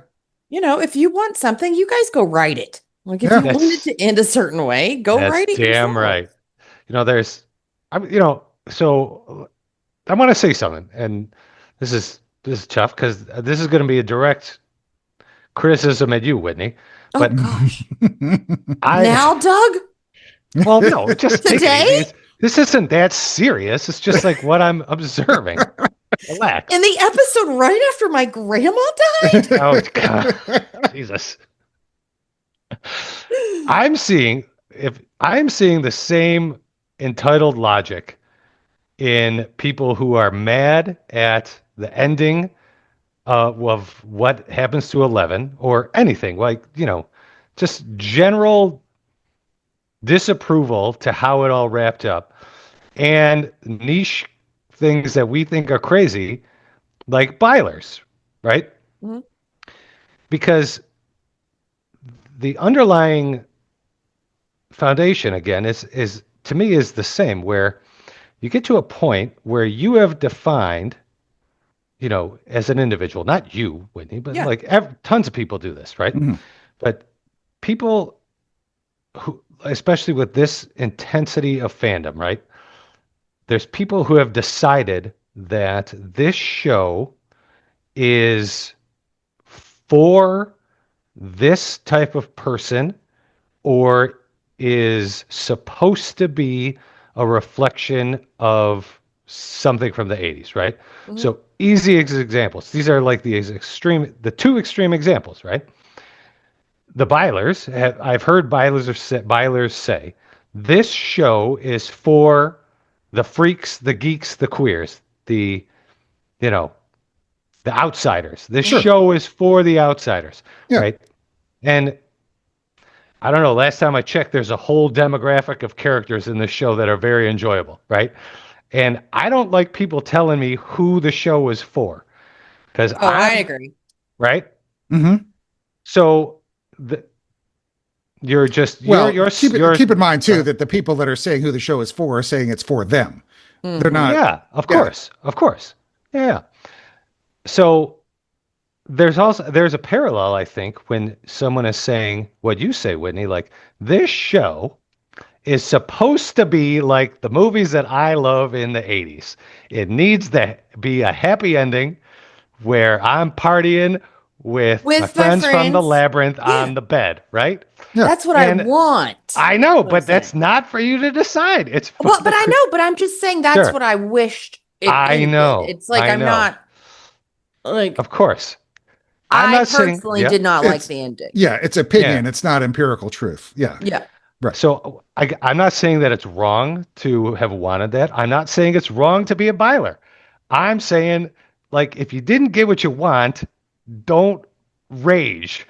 Speaker 4: If you want something, you guys go write it. Like if
Speaker 2: Yeah.
Speaker 4: you want it to end a certain way, go
Speaker 3: That's
Speaker 4: write it
Speaker 3: damn
Speaker 4: yourself.
Speaker 3: right. There's, so I want to say something, and this is tough because this is going to be a direct criticism at you, Whitney.
Speaker 4: Oh
Speaker 3: But
Speaker 4: gosh.
Speaker 3: I,
Speaker 4: Now, Doug?
Speaker 3: well, no, just take it
Speaker 4: Today?
Speaker 3: easy. This isn't that serious. It's just like what I'm observing. Relax.
Speaker 4: In the episode right after my grandma died?
Speaker 3: Oh God, Jesus. I'm seeing the same entitled logic in people who are mad at the ending of what happens to 11 or anything like just general disapproval to how it all wrapped up and niche things that we think are crazy like Byler's, right?
Speaker 4: Mhm.
Speaker 3: Because the underlying foundation again is to me is the same where you get to a point where you have defined as an individual, not you, Whitney, but
Speaker 4: Yeah.
Speaker 3: like tons of people do this, right?
Speaker 2: Mhm.
Speaker 3: But people who, especially with this intensity of fandom, right? There's people who have decided that this show is for this type of person or is supposed to be a reflection of something from the 80s, right?
Speaker 4: Mhm.
Speaker 3: So easy examples. These are like the two extreme examples, right? The Bylers, I've heard Bylers say, this show is for the freaks, the geeks, the queers, you know, the outsiders. This
Speaker 2: Sure.
Speaker 3: show is for the outsiders,
Speaker 2: Yeah.
Speaker 3: right? And I don't know. Last time I checked, there's a whole demographic of characters in this show that are very enjoyable, right? And I don't like people telling me who the show is for, because
Speaker 4: Oh, I agree.
Speaker 3: right.
Speaker 2: Hmm.
Speaker 3: So the, you're just
Speaker 2: Well,
Speaker 3: you're
Speaker 2: keep in mind too that the people that are saying who the show is for are saying it's for them. They're
Speaker 4: Mhm.
Speaker 2: not.
Speaker 3: yeah, of
Speaker 2: yeah.
Speaker 3: course, yeah. So there's a parallel, I think, when someone is saying what you say, Whitney, like this show is supposed to be like the movies that I love in the 80s. It needs to be a happy ending where I'm partying with
Speaker 4: With
Speaker 3: my
Speaker 4: my
Speaker 3: friends from the
Speaker 4: friends.
Speaker 3: labyrinth
Speaker 4: Yeah.
Speaker 3: on the bed, right?
Speaker 2: Yeah.
Speaker 4: That's what
Speaker 3: And
Speaker 4: I want.
Speaker 3: I know,
Speaker 4: That's what I'm
Speaker 3: but that's
Speaker 4: saying.
Speaker 3: not for you to decide. It's for
Speaker 4: Well,
Speaker 3: the
Speaker 4: but I know, but I'm just saying that's
Speaker 3: Sure.
Speaker 4: what I wished it
Speaker 3: I
Speaker 4: ended.
Speaker 3: know.
Speaker 4: It's like
Speaker 3: I
Speaker 4: I'm
Speaker 3: know.
Speaker 4: not like
Speaker 3: Of course. I'm
Speaker 4: I
Speaker 3: not saying,
Speaker 4: personally did not like
Speaker 2: It's
Speaker 4: the ending.
Speaker 2: yeah, it's opinion. It's not empirical truth. Yeah.
Speaker 4: Yeah.
Speaker 2: Right.
Speaker 3: So I'm not saying that it's wrong to have wanted that. I'm not saying it's wrong to be a Byler. I'm saying, like, if you didn't get what you want, don't rage,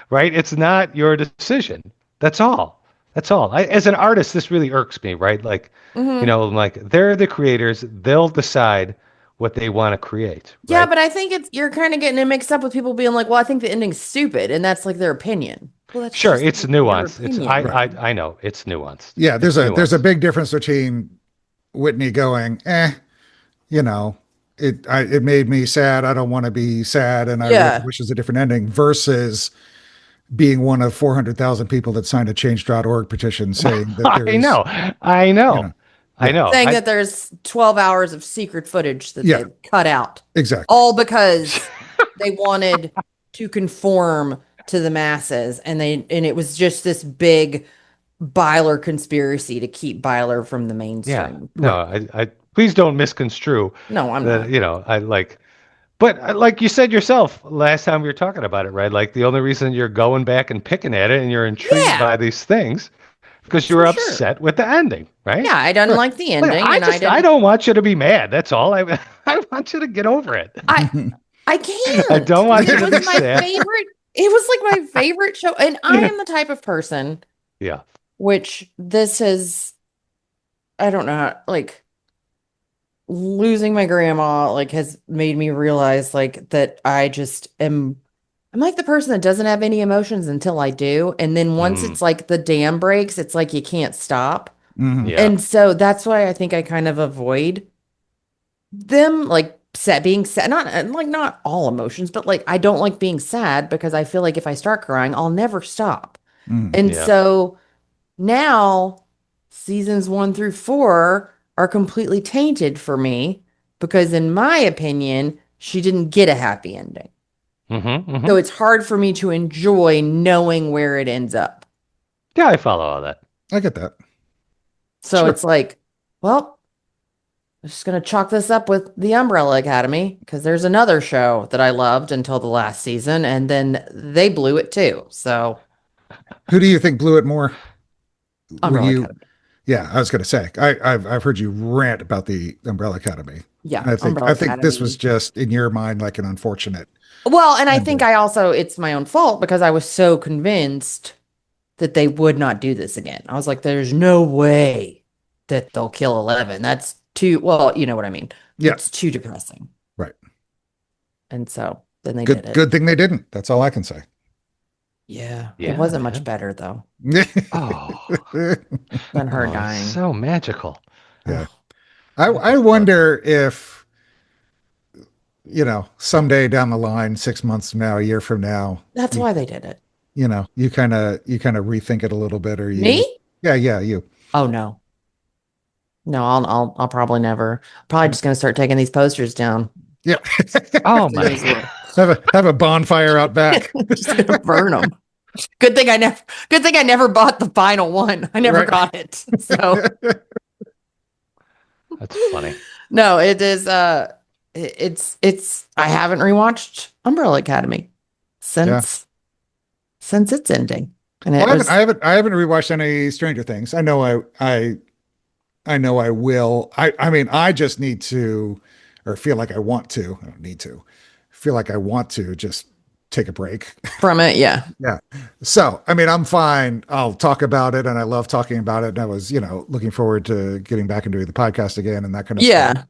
Speaker 3: right? It's not your decision. That's all. That's all. As an artist, this really irks me, right? Like,
Speaker 4: Mhm.
Speaker 3: like they're the creators. They'll decide what they want to create,
Speaker 4: Yeah,
Speaker 3: right?
Speaker 4: but I think you're kind of getting it mixed up with people being like, "Well, I think the ending's stupid," and that's like their opinion. Well, that's
Speaker 3: Sure,
Speaker 4: just
Speaker 3: it's
Speaker 4: your
Speaker 3: nuanced. It's
Speaker 4: opinion.
Speaker 3: I know it's nuanced.
Speaker 2: Yeah,
Speaker 3: It's
Speaker 2: there's a
Speaker 3: nuanced.
Speaker 2: big difference between Whitney going, you know, it made me sad. I don't want to be sad, and I really
Speaker 4: Yeah.
Speaker 2: wish there's a different ending. Versus being one of 400,000 people that signed a Change.org petition saying that there
Speaker 3: I
Speaker 2: is,
Speaker 3: know. I
Speaker 2: you
Speaker 3: know.
Speaker 2: know,
Speaker 3: I
Speaker 2: yeah,
Speaker 3: know.
Speaker 4: Saying that there's 12 hours of secret footage that
Speaker 2: Yeah.
Speaker 4: they cut out,
Speaker 2: exactly.
Speaker 4: all because they wanted to conform to the masses, and it was just this big Byler conspiracy to keep Byler from the
Speaker 3: Yeah.
Speaker 4: mainstream.
Speaker 3: No, I please don't misconstrue
Speaker 4: No, I'm
Speaker 3: that,
Speaker 4: not.
Speaker 3: I like, but like you said yourself last time we were talking about it, right? Like the only reason you're going back and picking at it and you're intrigued
Speaker 4: Yeah,
Speaker 3: by these things because you were
Speaker 4: for sure.
Speaker 3: upset with the ending, right?
Speaker 4: Yeah, I didn't
Speaker 2: Right.
Speaker 4: like the
Speaker 3: Like,
Speaker 4: ending, and I
Speaker 3: I
Speaker 4: didn't.
Speaker 3: don't want you to be mad. That's all. I want you to get over it.
Speaker 4: I I
Speaker 3: I
Speaker 4: can't.
Speaker 3: don't want you
Speaker 4: It
Speaker 3: to
Speaker 4: was
Speaker 3: be
Speaker 4: my
Speaker 3: sad.
Speaker 4: favorite. It was like my favorite show, and I am the type of person
Speaker 3: Yeah.
Speaker 4: which this is. I don't know, like losing my grandma like has made me realize like that I just am. I'm like the person that doesn't have any emotions until I do, and then once
Speaker 3: Mm,
Speaker 4: it's like the dam breaks, it's like you can't stop.
Speaker 2: Mhm.
Speaker 3: yeah.
Speaker 4: And so that's why I think I kind of avoid them like being sad, not like not all emotions, but like I don't like being sad because I feel like if I start crying, I'll never stop.
Speaker 2: Mhm.
Speaker 4: And
Speaker 3: Yeah.
Speaker 4: so now seasons 1 through 4 are completely tainted for me because in my opinion, she didn't get a happy ending.
Speaker 3: Mm-hmm.
Speaker 4: So it's hard for me to enjoy knowing where it ends up.
Speaker 3: Yeah, I follow all that.
Speaker 2: I get that.
Speaker 4: So
Speaker 2: Sure.
Speaker 4: it's like, well, I'm just going to chalk this up with The Umbrella Academy because there's another show that I loved until the last season, and then they blew it too. So,
Speaker 2: Who do you think blew it more? Were
Speaker 4: Umbrella
Speaker 2: you?
Speaker 4: Academy.
Speaker 2: Yeah, I was going to say. I've heard you rant about the Umbrella Academy.
Speaker 4: Yeah,
Speaker 2: I think
Speaker 4: Umbrella
Speaker 2: this was
Speaker 4: Academy.
Speaker 2: just in your mind like an unfortunate
Speaker 4: Well, and I think
Speaker 2: ending.
Speaker 4: I also, it's my own fault because I was so convinced that they would not do this again. I was like, there's no way that they'll kill 11. That's too, well, you know what I mean.
Speaker 2: Yeah.
Speaker 4: It's too depressing.
Speaker 2: Right.
Speaker 4: And so then they did it.
Speaker 2: Good thing they didn't. That's all I can say.
Speaker 4: Yeah.
Speaker 3: Yeah,
Speaker 4: It wasn't
Speaker 3: yeah.
Speaker 4: much better though
Speaker 3: Oh,
Speaker 4: than her
Speaker 3: oh,
Speaker 4: dying.
Speaker 3: so magical.
Speaker 2: Yeah.
Speaker 4: Ugh.
Speaker 2: I wonder if, someday down the line, 6 months from now, a year from now,
Speaker 4: That's why they did it.
Speaker 2: you kind of rethink it a little bit, or you.
Speaker 4: Me?
Speaker 2: Yeah, you.
Speaker 4: Oh no. No, I'll probably never. Probably just gonna start taking these posters down.
Speaker 2: Yeah.
Speaker 3: Oh my
Speaker 4: Seriously.
Speaker 3: God.
Speaker 2: have a bonfire out back.
Speaker 4: Just gonna burn them. Good thing I never bought the final one. I never
Speaker 2: Right.
Speaker 4: got it. So
Speaker 3: That's funny.
Speaker 4: no, it is it's I haven't rewatched Umbrella Academy since its ending. And it
Speaker 2: Well,
Speaker 4: was
Speaker 2: I haven't rewatched any Stranger Things. I know I know I will. I mean, I just need to, or feel like I want to. I don't need to. Feel like I want to just take a break.
Speaker 4: from it, yeah.
Speaker 2: Yeah. So, I mean, I'm fine. I'll talk about it, and I love talking about it. And I was, looking forward to getting back and doing the podcast again and that kind of
Speaker 4: Yeah.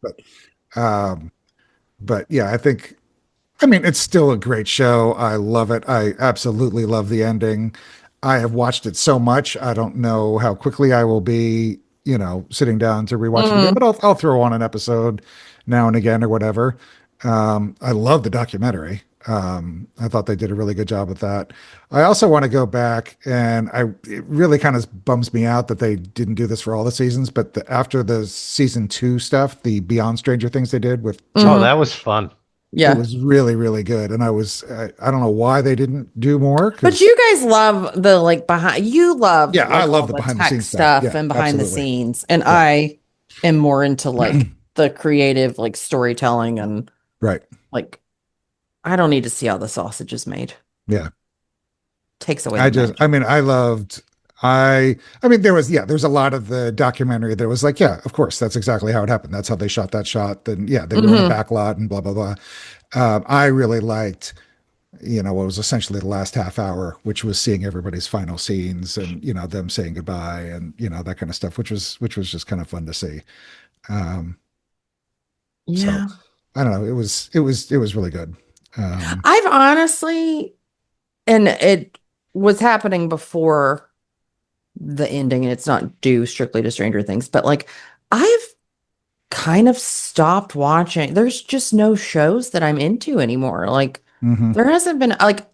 Speaker 2: stuff. But yeah, I mean, it's still a great show. I love it. I absolutely love the ending. I have watched it so much. I don't know how quickly I will be, sitting down to rewatch it again, but I'll throw on an episode now and again or whatever. I love the documentary. I thought they did a really good job with that. I also want to go back, and it really kind of bums me out that they didn't do this for all the seasons, but after the season 2 stuff, the Beyond Stranger Things they did with
Speaker 3: Oh, that was fun.
Speaker 4: Yeah.
Speaker 2: It was really, really good. And I don't know why they didn't do more.
Speaker 4: But you guys love the like behind you love
Speaker 2: Yeah, I
Speaker 4: like
Speaker 2: love
Speaker 4: all
Speaker 2: the
Speaker 4: the
Speaker 2: behind the
Speaker 4: tech
Speaker 2: scenes stuff.
Speaker 4: stuff
Speaker 2: Yeah,
Speaker 4: and behind the
Speaker 2: absolutely.
Speaker 4: scenes. And
Speaker 2: Yeah.
Speaker 4: I am more into like the creative like storytelling and
Speaker 2: Right.
Speaker 4: like I don't need to see how the sausage is made.
Speaker 2: Yeah.
Speaker 4: Takes away the magic.
Speaker 2: I mean, I mean, there's a lot of the documentary that was like, yeah, of course, that's exactly how it happened. That's how they shot that shot. Then, yeah, they were in a
Speaker 4: Mhm.
Speaker 2: back lot and blah, blah, blah. I really liked, what was essentially the last half hour, which was seeing everybody's final scenes and, them saying goodbye and, that kind of stuff, which was just kind of fun to see. Um, so
Speaker 4: Yeah.
Speaker 2: I don't know. It was really good.
Speaker 4: I've honestly, and it was happening before the ending, and it's not due strictly to Stranger Things, but like I've kind of stopped watching. There's just no shows that I'm into anymore. Like
Speaker 2: Mhm.
Speaker 4: there hasn't been like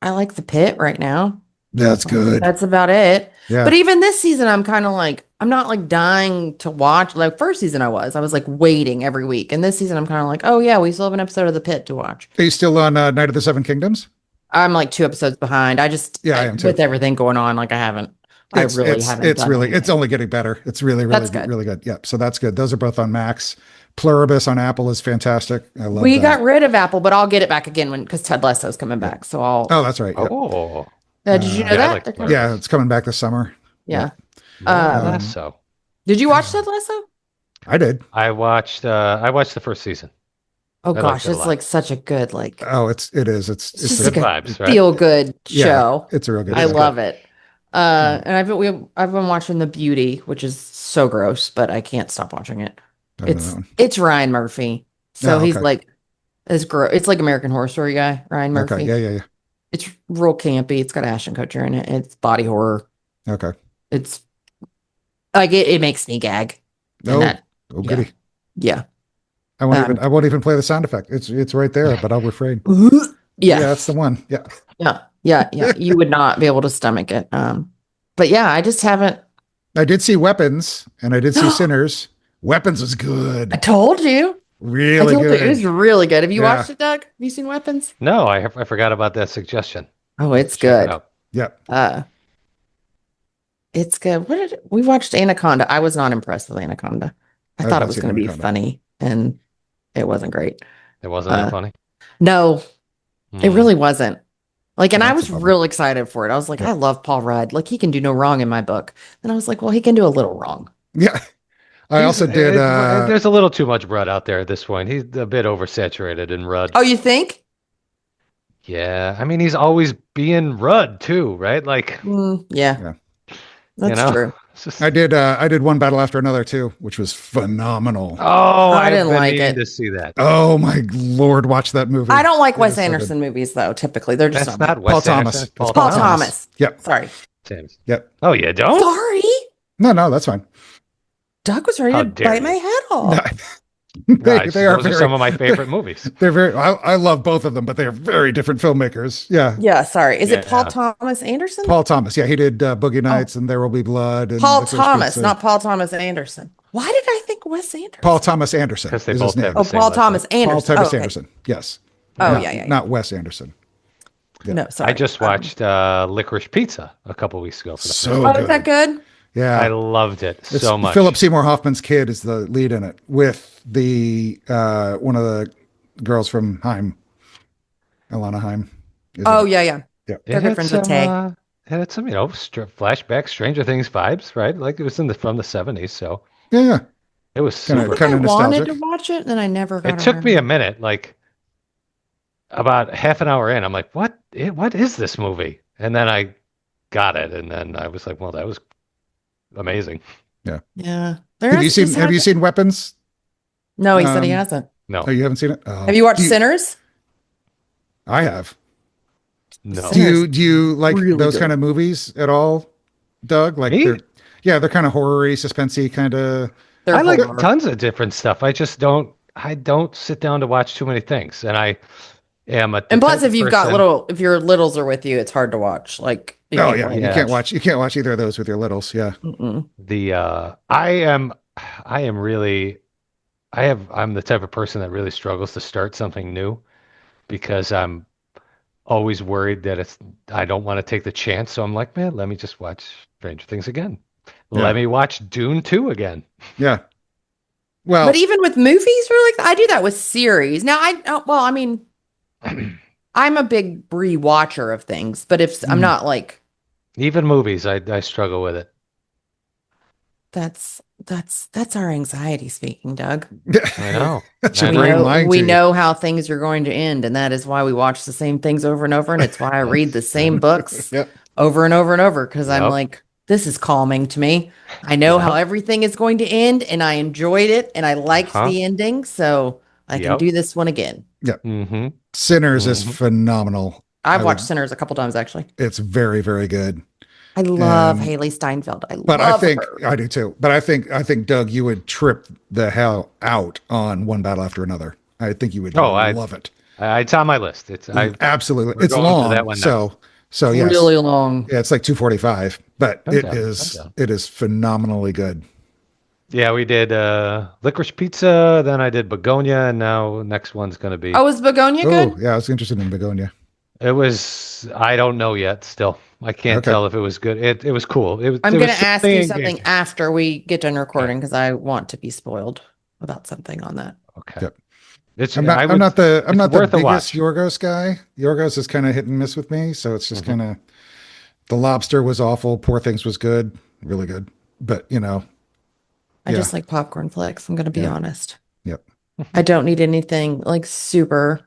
Speaker 4: I like The Pit right now.
Speaker 2: That's good.
Speaker 4: That's about it.
Speaker 2: Yeah.
Speaker 4: But even this season, I'm kind of like, I'm not like dying to watch. Like first season, I was like waiting every week. And this season, I'm kind of like, oh yeah, we still have an episode of The Pit to watch.
Speaker 2: Are you still on Night of the Seven Kingdoms?
Speaker 4: I'm like 2 episodes behind.
Speaker 2: Yeah, I am too.
Speaker 4: With everything going on, like I haven't. I really haven't.
Speaker 2: It's
Speaker 4: done
Speaker 2: really,
Speaker 4: anything.
Speaker 2: it's only getting better. It's really, really,
Speaker 4: That's good.
Speaker 2: really good. Yep. So that's good. Those are both on Max. Pluribus on Apple is fantastic. I love
Speaker 4: We
Speaker 2: that.
Speaker 4: got rid of Apple, but I'll get it back again because Ted Lasso's coming back. So I'll.
Speaker 2: Oh, that's right. Yep.
Speaker 3: Oh,
Speaker 4: Did you know
Speaker 3: yeah, I
Speaker 4: that?
Speaker 3: like
Speaker 4: They're
Speaker 3: Pluribus.
Speaker 4: coming-
Speaker 2: Yeah, it's coming back this summer.
Speaker 4: Yeah.
Speaker 3: Lasso.
Speaker 4: Did you watch Ted Lasso?
Speaker 2: I did.
Speaker 3: I watched the first season.
Speaker 4: Oh
Speaker 3: I liked
Speaker 4: gosh,
Speaker 3: it a
Speaker 4: it's
Speaker 3: lot.
Speaker 4: like such a good like.
Speaker 2: Oh, it is. It's
Speaker 4: It's
Speaker 2: a
Speaker 4: just
Speaker 3: good
Speaker 4: like a
Speaker 3: vibes, right?
Speaker 4: feel good
Speaker 2: yeah,
Speaker 4: show.
Speaker 2: it's a real good.
Speaker 4: I
Speaker 2: show.
Speaker 4: love it. And I've been watching The Beauty, which is so gross, but I can't stop watching it.
Speaker 2: I don't know.
Speaker 4: It's Ryan Murphy, so
Speaker 2: Oh,
Speaker 4: he's
Speaker 2: okay.
Speaker 4: like it's like American Horror Story guy Ryan Murphy.
Speaker 2: Okay. Yeah.
Speaker 4: It's real campy. It's got Ashton Kutcher in it. It's body horror.
Speaker 2: Okay.
Speaker 4: It's like it makes me gag. And
Speaker 2: Oh,
Speaker 4: that,
Speaker 2: oh, goody.
Speaker 4: yeah.
Speaker 2: I won't even play the sound effect. It's right there, but I'll refrain.
Speaker 4: Yeah.
Speaker 2: That's the one. Yeah.
Speaker 4: Yeah. You would not be able to stomach it. But yeah, I just haven't.
Speaker 2: I did see Weapons and I did see Sinners. Weapons was
Speaker 4: I
Speaker 2: good.
Speaker 4: told you.
Speaker 2: Really
Speaker 4: I told you
Speaker 2: good.
Speaker 4: it was really good. Have you
Speaker 2: Yeah.
Speaker 4: watched it, Doug? Have you seen Weapons?
Speaker 3: No, I forgot about that suggestion.
Speaker 4: Oh, it's
Speaker 3: Check it
Speaker 4: good.
Speaker 3: out.
Speaker 2: Yeah.
Speaker 4: It's good. We watched Anaconda. I was not impressed with Anaconda. I
Speaker 2: I've
Speaker 4: thought
Speaker 2: not
Speaker 4: it was
Speaker 2: seen
Speaker 4: going to be
Speaker 2: Anaconda.
Speaker 4: funny, and it wasn't great.
Speaker 3: It wasn't that funny.
Speaker 4: No, it
Speaker 3: Hmm.
Speaker 4: really wasn't. Like, and I
Speaker 2: That's
Speaker 4: was
Speaker 2: a bummer.
Speaker 4: real excited for it. I was like,
Speaker 2: Yeah.
Speaker 4: I love Paul Rudd. Like, he can do no wrong in my book. Then I was like, well, he can do a little wrong.
Speaker 2: Yeah. I also did.
Speaker 3: There's a little too much Rudd out there at this point. He's a bit oversaturated in Rudd.
Speaker 4: Oh, you think?
Speaker 3: Yeah, I mean he's always being Rudd too, right? Like
Speaker 4: Yeah. That's
Speaker 3: know?
Speaker 4: true.
Speaker 3: it's just-
Speaker 2: I did One Battle After Another too, which was phenomenal.
Speaker 3: Oh,
Speaker 4: I
Speaker 3: I've
Speaker 4: didn't
Speaker 3: been
Speaker 4: like
Speaker 3: meaning
Speaker 4: it.
Speaker 3: to see that.
Speaker 2: Oh my Lord, watch that movie.
Speaker 4: I don't like
Speaker 2: It
Speaker 4: Wes
Speaker 2: is so good.
Speaker 4: Anderson movies, though, typically. They're just
Speaker 3: That's
Speaker 4: not.
Speaker 3: not Wes
Speaker 2: Paul Thomas.
Speaker 3: Anderson.
Speaker 2: It's
Speaker 3: Paul
Speaker 4: Paul
Speaker 3: Thomas.
Speaker 4: Thomas.
Speaker 2: Yep.
Speaker 4: Sorry.
Speaker 3: James.
Speaker 2: Yep.
Speaker 3: Oh, you don't?
Speaker 4: Sorry.
Speaker 2: No, that's fine.
Speaker 4: Doug was ready
Speaker 3: How
Speaker 4: to
Speaker 3: dare
Speaker 4: bite
Speaker 3: you.
Speaker 4: my head off.
Speaker 3: Guys,
Speaker 2: they are
Speaker 3: those
Speaker 2: very,
Speaker 3: are some of my favorite movies.
Speaker 2: They're very. I love both of them, but they're very different filmmakers. Yeah.
Speaker 4: Yeah, sorry. Is it Paul
Speaker 3: Yeah.
Speaker 4: Thomas Anderson?
Speaker 2: Paul Thomas. Yeah, he did Boogie Nights and There Will Be Blood. And
Speaker 4: Paul
Speaker 2: Licorice
Speaker 4: Thomas,
Speaker 2: Pizza.
Speaker 4: not Paul Thomas Anderson. Why did I think Wes Anderson?
Speaker 2: Paul Thomas Anderson.
Speaker 3: Because they
Speaker 2: is
Speaker 3: both
Speaker 2: his name.
Speaker 3: have
Speaker 4: Oh,
Speaker 3: the same
Speaker 4: Paul
Speaker 3: last
Speaker 4: Thomas
Speaker 3: name.
Speaker 4: Anderson.
Speaker 2: Paul Thomas
Speaker 4: Oh, okay.
Speaker 2: Anderson. Yes.
Speaker 4: Oh,
Speaker 2: Not,
Speaker 4: yeah.
Speaker 2: Not Wes Anderson. Yeah.
Speaker 4: No, sorry.
Speaker 3: I just watched Licorice Pizza a couple weeks ago for the
Speaker 2: So
Speaker 4: Oh,
Speaker 2: good.
Speaker 4: is that good?
Speaker 2: Yeah.
Speaker 3: I loved it
Speaker 2: It's
Speaker 3: so much.
Speaker 2: Philip Seymour Hoffman's kid is the lead in it with the one of the girls from Heim, Alana Heim. is
Speaker 4: Oh,
Speaker 2: in it.
Speaker 4: yeah.
Speaker 2: Yeah.
Speaker 3: It
Speaker 4: They're good
Speaker 3: had
Speaker 4: friends
Speaker 3: some,
Speaker 4: with Tay.
Speaker 3: it had some, flashback Stranger Things vibes, right? Like it was from the 70s, so
Speaker 2: Yeah.
Speaker 3: it was
Speaker 2: Kinda-
Speaker 3: super.
Speaker 2: kinda
Speaker 4: I wanted
Speaker 2: nostalgic.
Speaker 4: to watch it, and then I never got
Speaker 3: It took me a
Speaker 4: around.
Speaker 3: minute, like about half an hour in. I'm like, what is this movie? And then I got it, and then I was like, well, that was amazing.
Speaker 4: Yeah.
Speaker 2: Have you seen Weapons?
Speaker 4: No, he said he
Speaker 2: um,
Speaker 4: hasn't.
Speaker 3: No,
Speaker 2: Oh, you haven't seen it? Oh.
Speaker 4: Have you watched
Speaker 2: Do
Speaker 4: Sinners?
Speaker 2: I have.
Speaker 3: no.
Speaker 2: Do you like
Speaker 4: Really
Speaker 2: those
Speaker 4: good.
Speaker 2: kind of movies at all, Doug? Like
Speaker 3: Me?
Speaker 2: they're kind of horror-y, suspensey kind of.
Speaker 4: They're
Speaker 3: I like
Speaker 4: horror.
Speaker 3: tons of different stuff. I just don't. I don't sit down to watch too many things, and I am a.
Speaker 4: And plus,
Speaker 3: type
Speaker 4: if
Speaker 3: of
Speaker 4: you've got
Speaker 3: person-
Speaker 4: if your littles are with you, it's hard to watch. Like,
Speaker 2: Oh yeah,
Speaker 3: Yeah.
Speaker 2: you can't watch either of those with your littles. Yeah.
Speaker 4: Mm-mm.
Speaker 3: I am really I'm the type of person that really struggles to start something new because I'm always worried that I don't want to take the chance. So I'm like, man, let me just watch Stranger Things again.
Speaker 2: Yeah.
Speaker 3: Let me watch Dune 2 again.
Speaker 2: Yeah. Well,
Speaker 4: But even with movies, really, I do that with series. Now, I mean, I'm a big rewatcher of things, but if I'm not like
Speaker 3: Even movies, I struggle with it.
Speaker 4: that's our anxiety speaking, Doug.
Speaker 3: I know.
Speaker 2: That's
Speaker 3: I
Speaker 2: your
Speaker 3: know.
Speaker 2: brain lying
Speaker 4: We
Speaker 2: to you.
Speaker 4: know how things are going to end, and that is why we watch the same things over and over, and it's why I read the same books
Speaker 2: Yep.
Speaker 4: over and over and over because I'm
Speaker 3: Yep.
Speaker 4: like, this is calming to me. I know how everything is going to end, and I enjoyed it, and I liked the ending, so I can do this one again.
Speaker 3: Mm-hmm.
Speaker 2: Sinners is phenomenal.
Speaker 4: I've watched Sinners a couple times actually.
Speaker 2: It's very, very good.
Speaker 4: I love Haley Steinfeld.
Speaker 2: But I think
Speaker 4: her.
Speaker 2: I do too. But I think Doug, you would trip the hell out on One Battle After Another. I think you would love it.
Speaker 3: It's on my list.
Speaker 2: Absolutely. It's
Speaker 3: going to
Speaker 2: long.
Speaker 3: that one
Speaker 2: So yes.
Speaker 4: Really long.
Speaker 2: Yeah, it's like 245, but
Speaker 3: I'm
Speaker 2: it
Speaker 3: down.
Speaker 2: is phenomenally good.
Speaker 3: Yeah, we did licorice pizza, then I did begonia, and now next one's going to be.
Speaker 4: Oh, is Begonia
Speaker 2: Oh,
Speaker 4: good?
Speaker 2: yeah, I was interested in Begonia.
Speaker 3: It was. I don't know yet. Still, I can't tell if it was good. It was cool.
Speaker 4: I'm going to ask you something after we get done recording because I want to be spoiled about something on that.
Speaker 3: Okay.
Speaker 2: Yep.
Speaker 3: I'm
Speaker 2: not the
Speaker 3: worth a
Speaker 2: biggest
Speaker 3: watch.
Speaker 2: Yorgos guy. Yorgos is kind of hit and miss with me, so it's just kind of. The Lobster was awful. Poor Things was good, really good, but
Speaker 4: I just like popcorn flicks. I'm going to be honest.
Speaker 2: Yep.
Speaker 4: I don't need anything like super.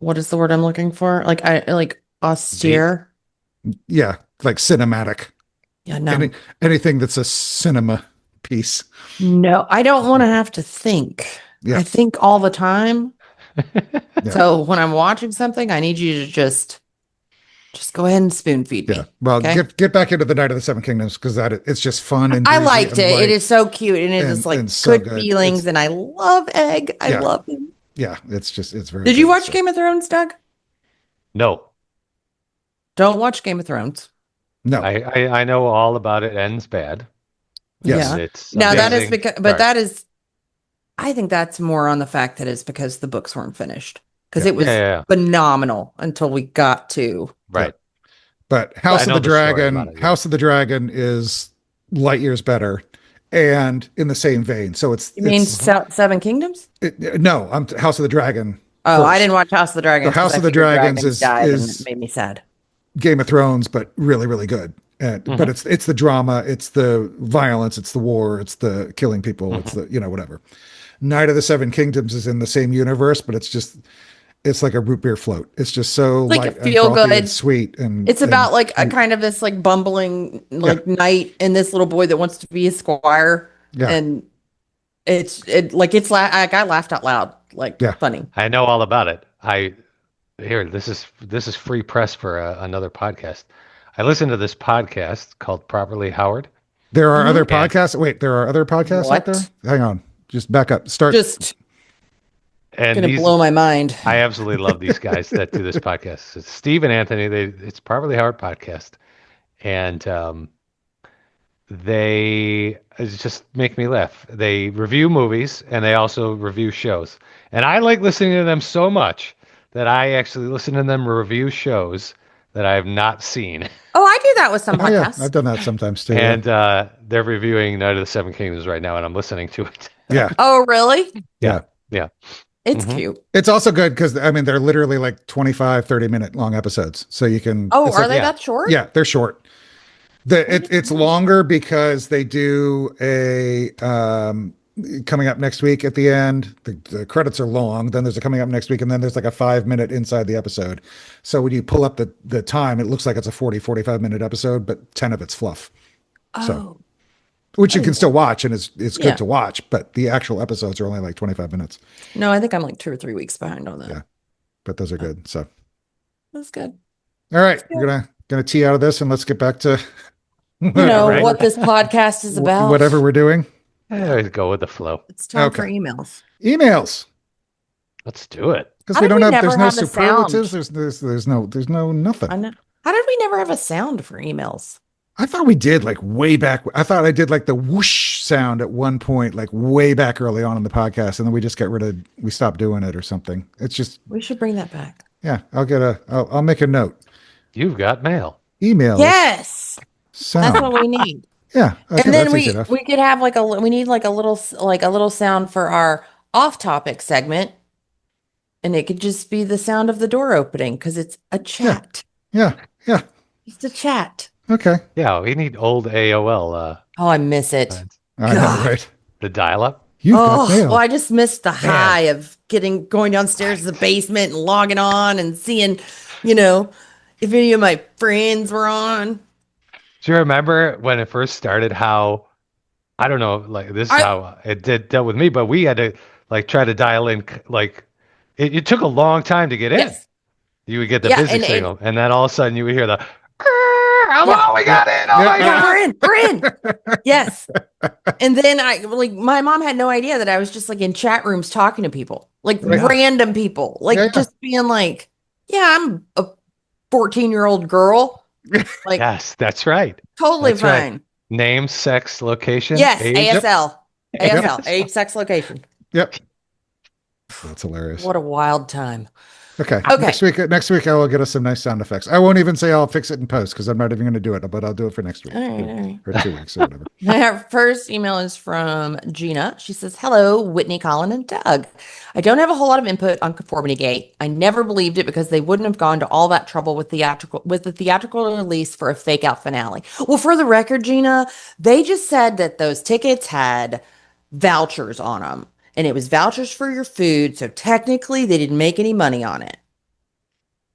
Speaker 4: What is the word I'm looking for? Like I like austere.
Speaker 2: Yeah, like cinematic.
Speaker 4: Yeah, no.
Speaker 2: Anything that's a cinema piece.
Speaker 4: No, I don't want to have to think.
Speaker 2: Yeah.
Speaker 4: I think all the time.
Speaker 2: Yeah.
Speaker 4: So when I'm watching something, I need you to just go ahead and spoon feed me.
Speaker 2: Yeah. Well,
Speaker 4: okay?
Speaker 2: get back into the Night of the Seven Kingdoms because it's just fun and
Speaker 4: I
Speaker 2: breezy
Speaker 4: liked
Speaker 2: and
Speaker 4: it.
Speaker 2: light.
Speaker 4: It is so cute and it is like
Speaker 2: and so
Speaker 4: good
Speaker 2: good.
Speaker 4: feelings. And I love Egg. I
Speaker 2: Yeah.
Speaker 4: love him.
Speaker 2: Yeah, it's very.
Speaker 4: Did you
Speaker 2: good,
Speaker 4: watch
Speaker 2: so.
Speaker 4: Game of Thrones, Doug?
Speaker 3: No,
Speaker 4: Don't watch Game of Thrones.
Speaker 2: No.
Speaker 3: I know all about it. Ends bad.
Speaker 2: Yes.
Speaker 4: Yeah.
Speaker 3: It's
Speaker 4: Now that is
Speaker 3: amazing.
Speaker 4: because, but that is, I think that's more on the fact that it's because the books weren't finished because it was phenomenal until we got to
Speaker 3: right.
Speaker 2: But House of the
Speaker 3: story
Speaker 2: Dragon,
Speaker 3: about it,
Speaker 2: House of the Dragon is light years better, and in the same vein. So
Speaker 4: You mean Seven Kingdoms?
Speaker 2: No, I'm House of the Dragon.
Speaker 4: Oh,
Speaker 2: first.
Speaker 4: I didn't watch House of the Dragons.
Speaker 2: So House of the Dragons
Speaker 4: died
Speaker 2: is
Speaker 4: and it made me sad.
Speaker 2: Game of Thrones, but really, really good. But it's the drama, it's the violence, it's the war, it's the killing people, it's the whatever. Night of the Seven Kingdoms is in the same universe, but it's like a root beer float. It's just so
Speaker 4: Like
Speaker 2: light
Speaker 4: a feel
Speaker 2: and frothy
Speaker 4: good,
Speaker 2: and sweet, and
Speaker 4: it's about like a kind of this like bumbling like knight and this little boy that wants to be a squire, and like I laughed out loud, like funny.
Speaker 3: I know all about it. This is free press for another podcast. I listened to this podcast called Properly Howard.
Speaker 2: There are other podcasts. Wait, there are other podcasts out there? Hang on. Just back up.
Speaker 3: And
Speaker 4: gonna blow my mind.
Speaker 3: I absolutely love these guys that do this podcast. It's Steve and Anthony. It's Properly Howard podcast, and they just make me laugh. They review movies and they also review shows, and I like listening to them so much that I actually listen to them review shows that I have not seen.
Speaker 4: Oh, I do that with some podcasts.
Speaker 2: Yeah, I've done that sometimes too.
Speaker 3: And they're reviewing Night of the Seven Kingdoms right now, and I'm listening to it.
Speaker 2: Yeah.
Speaker 4: Oh, really?
Speaker 2: Yeah.
Speaker 4: It's cute.
Speaker 2: It's also good because they're literally like 25, 30-minute long episodes. So you can.
Speaker 4: Oh, are they that short?
Speaker 2: Yeah, they're short. It's longer because they do a coming up next week at the end. The credits are long. Then there's a coming up next week, and then there's like a 5-minute inside the episode. So when you pull up the time, it looks like it's a 45-minute episode, but 10 of it's fluff.
Speaker 4: Oh.
Speaker 2: So, which you can still watch, and it's good to watch, but the actual episodes are only like 25 minutes.
Speaker 4: No, I think I'm like 2 or 3 weeks behind on that.
Speaker 2: Yeah, but those are good. So
Speaker 4: that's good.
Speaker 2: All right, we're gonna tee out of this, and let's get back to
Speaker 4: what this podcast is about.
Speaker 2: Whatever we're doing.
Speaker 3: Always go with the flow.
Speaker 4: It's time for emails.
Speaker 2: Emails.
Speaker 3: Let's do it.
Speaker 2: Because we don't have. There's no superlatives. There's no nothing.
Speaker 4: I know. How did we never have a sound for emails?
Speaker 2: I thought we did like way back. I thought I did like the whoosh sound at one point, like way back early on in the podcast, and then we stopped doing it or something. It's just,
Speaker 4: We should bring that back.
Speaker 2: yeah, I'll make a note.
Speaker 3: You've got mail.
Speaker 2: Emails.
Speaker 4: Yes,
Speaker 2: Sound.
Speaker 4: that's what we need.
Speaker 2: Yeah. Okay,
Speaker 4: And then
Speaker 2: that's easy enough.
Speaker 4: we could have like we need like a little sound for our off-topic segment, and it could just be the sound of the door opening because it's a chat.
Speaker 2: Yeah. Yeah.
Speaker 4: It's a chat.
Speaker 2: Okay.
Speaker 3: Yeah, we need old AOL.
Speaker 4: Oh, I miss it.
Speaker 2: I know, right?
Speaker 3: The dial-up.
Speaker 2: You've got mail.
Speaker 4: Well, I just missed the high of going downstairs to the basement and logging on and seeing, if any of my friends were on.
Speaker 3: Do you remember when it first started? How I don't know, like this is how it dealt with me, but we had to like try to dial in. Like it took a long time to get in.
Speaker 4: Yes.
Speaker 3: You would get the
Speaker 4: Yeah,
Speaker 3: busy signal, and then all of a sudden you would hear the. Hello, we got in. Oh my
Speaker 4: Yeah,
Speaker 3: god,
Speaker 4: we're in. Yes. And then my mom had no idea that I was just like in chat rooms talking to people, like random people, like just being like, yeah, I'm a 14-year-old girl. Like,
Speaker 3: yes, that's right.
Speaker 4: totally
Speaker 3: That's right.
Speaker 4: fine.
Speaker 3: Name, sex, location.
Speaker 4: Yes.
Speaker 3: age.
Speaker 4: ASL. ASL. Age, sex, location.
Speaker 2: Yep. That's hilarious.
Speaker 4: What a wild time.
Speaker 2: Okay.
Speaker 4: Okay.
Speaker 2: Next week I will get us some nice sound effects. I won't even say I'll fix it in post because I'm not even going to do it, but I'll do it for next week.
Speaker 4: All right.
Speaker 2: Or 2 weeks or whatever.
Speaker 4: Our first email is from Gina. She says, hello, Whitney, Collin, and Doug. I don't have a whole lot of input on Conformity Gate. I never believed it because they wouldn't have gone to all that trouble with the theatrical release for a fake out finale. Well, for the record, Gina, they just said that those tickets had vouchers on them, and it was vouchers for your food. So technically, they didn't make any money on it.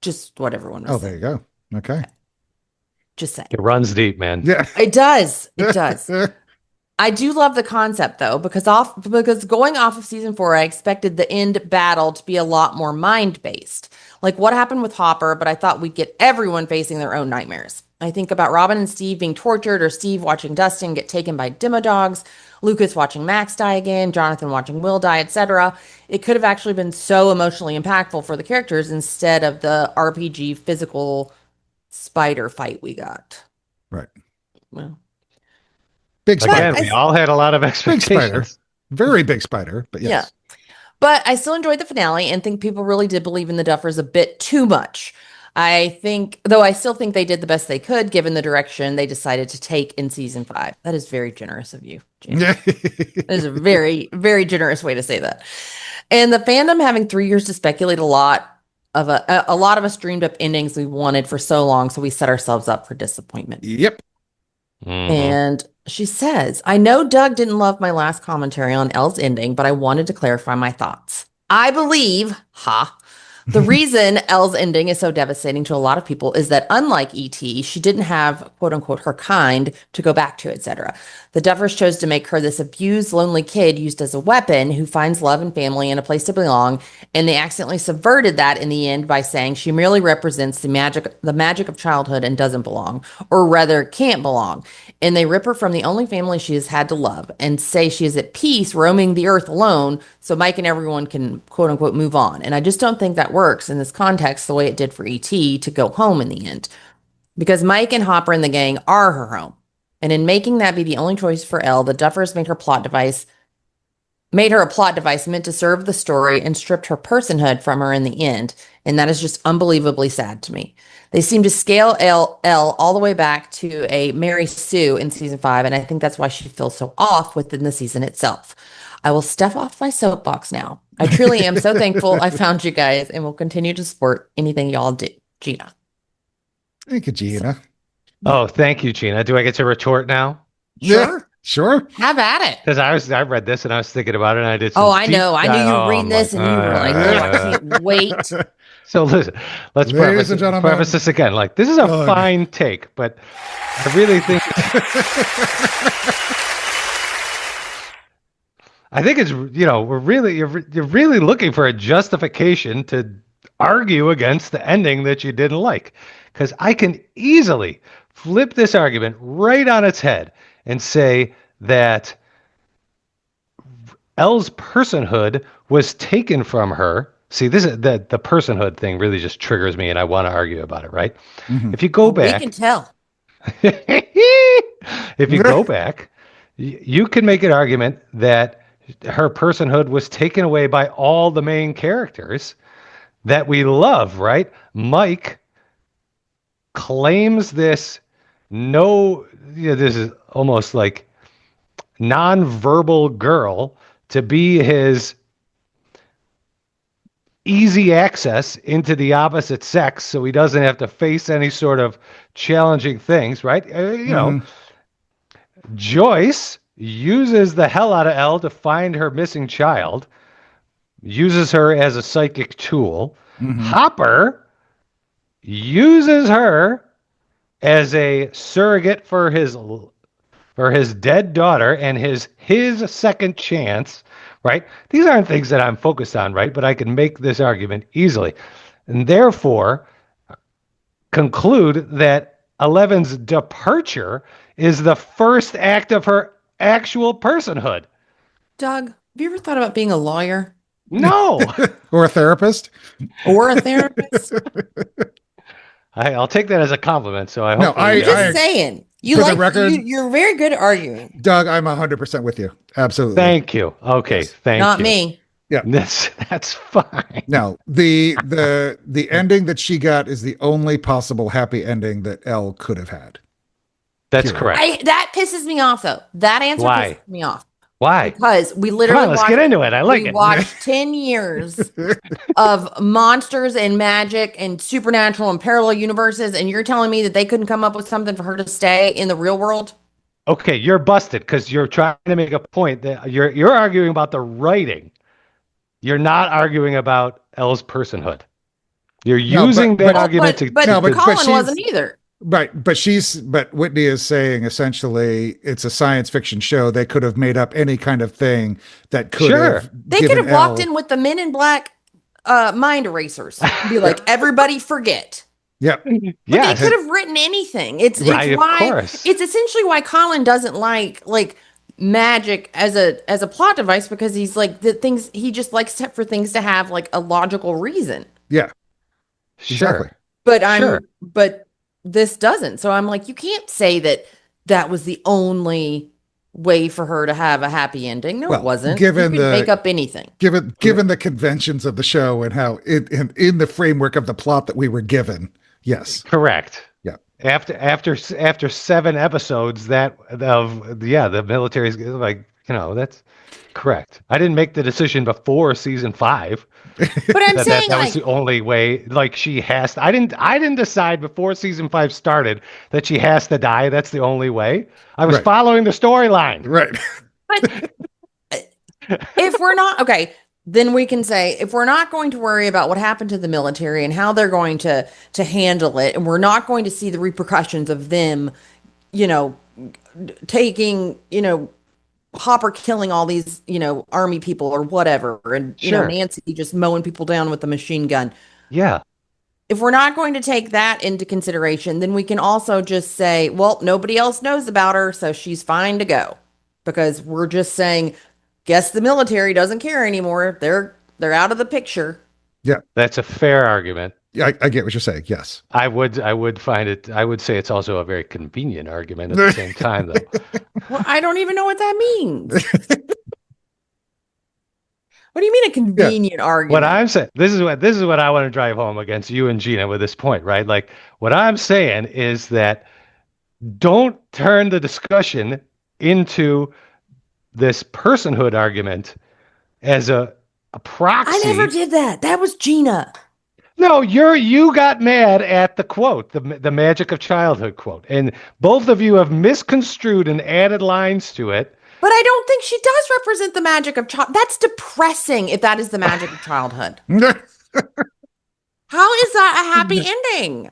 Speaker 4: Just what everyone was
Speaker 2: Oh,
Speaker 4: saying.
Speaker 2: there you go. Okay.
Speaker 4: Just saying.
Speaker 3: It runs deep, man.
Speaker 2: Yeah.
Speaker 4: It does. It does. I do love the concept though, because going off of season 4, I expected the end battle to be a lot more mind-based. Like what happened with Hopper, but I thought we'd get everyone facing their own nightmares. I think about Robin and Steve being tortured, or Steve watching Dustin get taken by demodogs, Lucas watching Max die again, Jonathan watching Will die, etc. It could have actually been so emotionally impactful for the characters instead of the RPG physical spider fight we got.
Speaker 2: Right.
Speaker 4: Well,
Speaker 2: Big spider.
Speaker 3: Again, we all had a lot of
Speaker 2: Big
Speaker 3: expectations.
Speaker 2: spider. Very big spider, but yes.
Speaker 4: yeah. But I still enjoyed the finale and think people really did believe in the Duffers a bit too much. I still think they did the best they could given the direction they decided to take in season 5. That is very generous of you, James. That is a very, very generous way to say that. And the fandom having 3 years to speculate a lot of us dreamed up endings we wanted for so long, so we set ourselves up for disappointment.
Speaker 2: Yep.
Speaker 3: Mhm.
Speaker 4: And she says, I know Doug didn't love my last commentary on Elle's ending, but I wanted to clarify my thoughts. I believe, the reason Elle's ending is so devastating to a lot of people is that unlike E.T., she didn't have, quote unquote, her kind to go back to, etc. The Duffers chose to make her this abused, lonely kid used as a weapon who finds love and family and a place to belong, and they accidentally subverted that in the end by saying she merely represents the magic of childhood and doesn't belong, or rather can't belong. And they rip her from the only family she has had to love and say she is at peace roaming the earth alone so Mike and everyone can, quote unquote, move on. And I just don't think that works in this context the way it did for E.T. to go home in the end. Because Mike and Hopper and the gang are her home. And in making that be the only choice for Elle, the Duffers made her a plot device meant to serve the story and stripped her personhood from her in the end. And that is just unbelievably sad to me. They seem to scale Elle all the way back to a Mary Sue in season 5, and I think that's why she feels so off within the season itself. I will step off my soapbox now. I truly am so thankful I found you guys and will continue to support anything y'all do. Gina.
Speaker 2: Thank you, Gina.
Speaker 3: Oh, thank you, Gina. Do I get to retort now?
Speaker 2: Yeah, sure.
Speaker 4: Have at it.
Speaker 3: Because I read this and I was thinking about it and I did.
Speaker 4: Oh, I know. I knew you were reading this and you were like, oh, I can't wait.
Speaker 3: So listen, let's
Speaker 2: Ladies and gentlemen.
Speaker 3: preface this again. Like, this is a fine take, but I really think I think it's, you're really looking for a justification to argue against the ending that you didn't like. Because I can easily flip this argument right on its head and say that Elle's personhood was taken from her. See, this is the personhood thing really just triggers me, and I want to argue about it, right?
Speaker 2: Mhm.
Speaker 3: If you go back,
Speaker 4: We can tell.
Speaker 3: if you go back You can make an argument that her personhood was taken away by all the main characters that we love, right? Mike claims this this is almost like nonverbal girl to be his easy access into the opposite sex, so he doesn't have to face any sort of challenging things, right? Joyce uses the hell out of Elle to find her missing child, uses her as a psychic tool. Hopper uses her as a surrogate for his dead daughter and his second chance, right? These aren't things that I'm focused on, right? But I can make this argument easily. And therefore conclude that Eleven's departure is the first act of her actual personhood.
Speaker 4: Doug, have you ever thought about being a lawyer
Speaker 3: No.
Speaker 2: Or a therapist.
Speaker 4: or a therapist?
Speaker 3: I'll take that as a compliment. So I
Speaker 2: No,
Speaker 3: hope
Speaker 4: I'm just saying. You
Speaker 2: for the
Speaker 4: like
Speaker 2: record-
Speaker 4: you're very good at arguing.
Speaker 2: Doug, I'm 100% with you. Absolutely.
Speaker 3: Thank you. Okay, thank
Speaker 4: Not
Speaker 3: you.
Speaker 4: me.
Speaker 2: Yeah.
Speaker 3: That's fine.
Speaker 2: No, the ending that she got is the only possible happy ending that Elle could have had.
Speaker 3: That's
Speaker 2: Period.
Speaker 3: correct.
Speaker 4: That pisses me off though. That answer
Speaker 3: Why?
Speaker 4: pisses me off.
Speaker 3: Why?
Speaker 4: Because we
Speaker 3: Come
Speaker 4: literally
Speaker 3: on, let's
Speaker 4: watched,
Speaker 3: get into it. I like
Speaker 4: we
Speaker 3: it.
Speaker 4: watched 10 years of monsters and magic and supernatural and parallel universes, and you're telling me that they couldn't come up with something for her to stay in the real world?
Speaker 3: Okay, you're busted because you're trying to make a point that you're arguing about the writing. You're not arguing about Elle's personhood. You're
Speaker 2: No,
Speaker 3: using
Speaker 2: but-
Speaker 3: that
Speaker 2: but-
Speaker 3: argument to.
Speaker 2: No, but
Speaker 4: Collin
Speaker 2: she's-
Speaker 4: wasn't either.
Speaker 2: Right, but Whitney is saying essentially it's a science fiction show. They could have made up any kind of thing that could
Speaker 3: Sure.
Speaker 2: have.
Speaker 4: They could
Speaker 2: given
Speaker 4: have walked
Speaker 2: Elle-
Speaker 4: in with the Men in Black mind erasers. Be like, everybody forget.
Speaker 2: Yeah,
Speaker 4: But
Speaker 3: Yeah,
Speaker 4: they could have written anything. It's
Speaker 3: Right, of
Speaker 4: why
Speaker 3: course.
Speaker 4: it's essentially why Collin doesn't like magic as a plot device, because he's like the things he just likes for things to have like a logical reason.
Speaker 2: yeah,
Speaker 3: sure.
Speaker 2: exactly.
Speaker 4: But
Speaker 3: Sure.
Speaker 4: but this doesn't. So I'm like, you can't say that was the only way for her to have a happy ending. No,
Speaker 2: Well,
Speaker 4: it wasn't.
Speaker 2: given
Speaker 4: you could
Speaker 2: the-
Speaker 4: make up anything.
Speaker 2: Given the conventions of the show and how in the framework of the plot that we were given, yes,
Speaker 3: Correct.
Speaker 2: yeah,
Speaker 3: After 7 episodes the military's like, that's correct. I didn't make the decision before season 5
Speaker 4: But I'm saying
Speaker 3: that
Speaker 4: like
Speaker 3: was the only way. Like she has to, I didn't decide before season 5 started that she has to die. That's the only way. I was
Speaker 2: Right.
Speaker 3: following the storyline.
Speaker 2: right.
Speaker 4: But if we're not okay, then we can say if we're not going to worry about what happened to the military and how they're going to handle it, and we're not going to see the repercussions of them, taking, Hopper killing all these, army people or whatever, and
Speaker 3: Sure.
Speaker 4: Nancy just mowing people down with a machine gun.
Speaker 3: Yeah.
Speaker 4: If we're not going to take that into consideration, then we can also just say, well, nobody else knows about her, so she's fine to go. Because we're just saying, guess the military doesn't care anymore. They're out of the picture.
Speaker 3: That's a fair argument.
Speaker 2: Yeah, I get what you're saying. Yes.
Speaker 3: I would say it's also a very convenient argument at the same time, though.
Speaker 4: Well, I don't even know what that means. What do you mean a convenient argument?
Speaker 3: What I'm saying, this is what I want to drive home against you and Gina with this point, right? Like what I'm saying is that don't turn the discussion into this personhood argument as a proxy.
Speaker 4: I never did that. That was Gina.
Speaker 3: No, you got mad at the quote, the magic of childhood quote, and both of you have misconstrued and added lines to it.
Speaker 4: But I don't think she does represent the magic of child. That's depressing if that is the magic of childhood. How is that a happy ending?